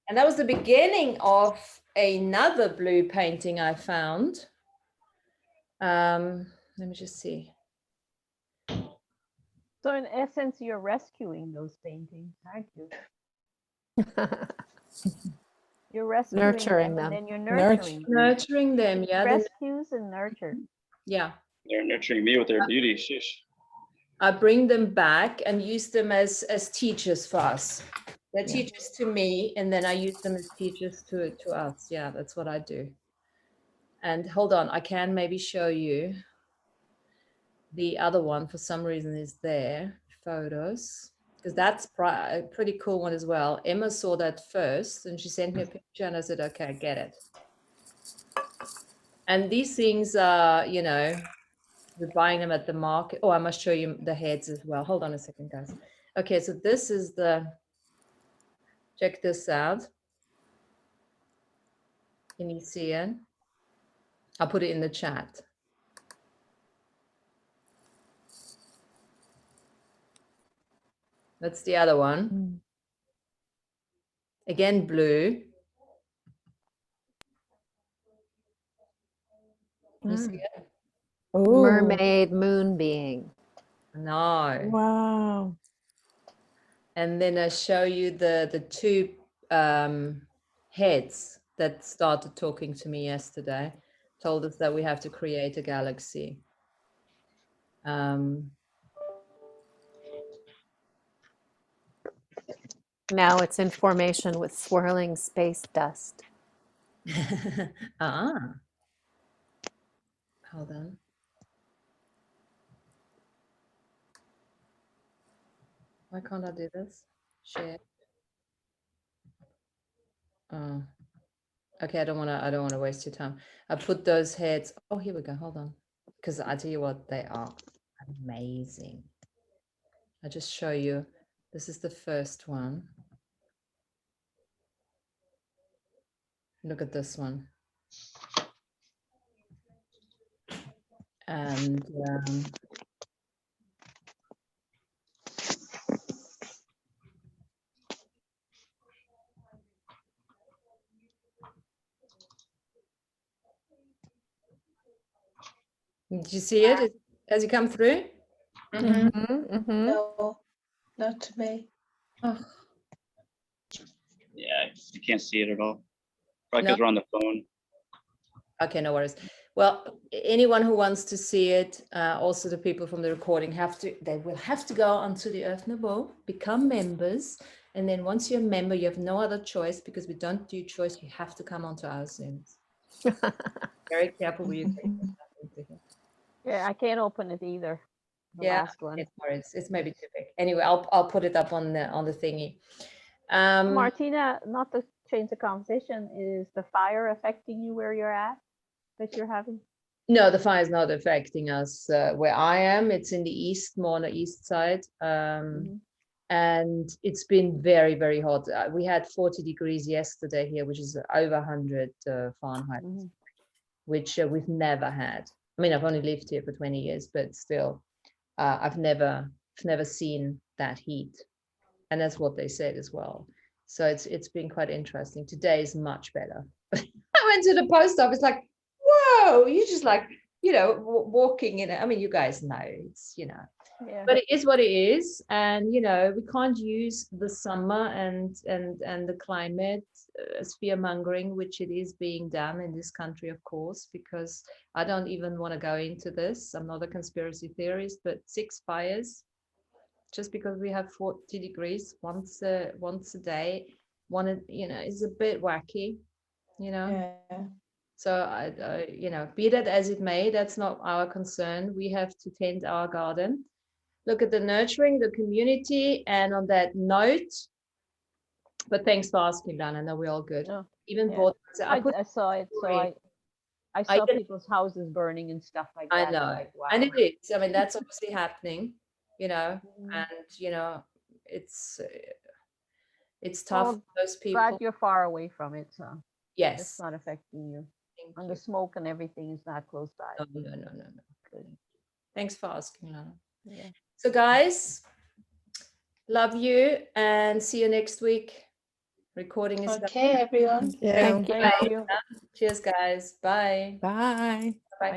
And that was the beginning of another blue painting I found. Let me just see. So in essence, you're rescuing those paintings, aren't you? You're rescuing Nurturing them, them. and then you're nurturing them. Nurturing them, yeah. Rescues and nurtured. Yeah. They're nurturing me with their beauty. Shish. I bring them back and use them as teachers for us. They're Yeah. teachers to me, and then I use them as teachers to us. Yeah, that's what I do. And hold on, I can maybe show you the other one. For some reason is there, photos, because that's a pretty cool one as well. Emma saw that first and she sent me a picture and I said, okay, I get it. And these things are, we're buying them at the market. Oh, I must show you the heads as well. Hold on a second, guys. Okay, so this is check this out. Can you see it? I'll put it in the chat. That's the other one. Again, blue. Can you see it? Ooh, Mermaid moon being. No. wow. And then I show you the two heads that started talking to me yesterday, told us that we have to create a galaxy. Now it's in formation with swirling space dust. Ah, hold on. Why can't I do this? Share. Oh, okay. I don't want to waste your time. I put those heads. Oh, here we go. Hold on, because I tell you what, they are amazing. I just show you. This is the first one. Look at this one. And did you see it? Has it come through? Mhm. No, not to me. Oh, Yeah, you can't see it at all. Probably No. because we're on the phone. okay, no worries. Well, anyone who wants to see it, also the people from the recording they will have to go onto the Earth Nouveau, become members. And then once you're a member, you have no other choice because we don't do choice. You have to come onto our Zooms. Very careful where you take your stuff into here. Yeah, I can't open it either. The Yeah, last one. it's maybe too big. Anyway, I'll put it up on the thingy. Martina, not to change the conversation, is the fire affecting you where you're at that you're having? No, the fire is not affecting us where I am. It's in the east, more on the east side. And it's been very, very hot. We had 40 degrees yesterday here, which is over 100 Fahrenheit, which we've never had. I mean, I've only lived here for 20 years, but still, I've never seen that heat. And that's what they said as well. So it's been quite interesting. Today is much better. I went to the post office like, whoa, you just like, walking in it. I mean, you guys know it's, Yeah. but it is what it is. And, we can't use the summer and the climate as fear mongering, which it is being done in this country, of course, because I don't even want to go into this. I'm not a conspiracy theorist, but 6 fires, just because we have 40 degrees once a day, is a bit wacky, Yeah. So I be that as it may, that's not our concern. We have to tend our garden, look at the nurturing, the community, and on that note, but thanks for asking, Dan. I know we're all good. Oh, Even yeah. bought, I saw it, so I saw people's houses burning and stuff like I that. know, Like, wow. and it is. I mean, that's obviously happening, and it's tough Well, for those people. glad you're far away from it, so it's Yes. not affecting you. Thank And you. the smoke and everything is not close by. No. Good. Thanks for asking, Lana. Yeah. So, guys, love you and see you next week. Recording is done. Okay, everyone. Yeah. Thank you. Cheers, guys. Bye. Bye.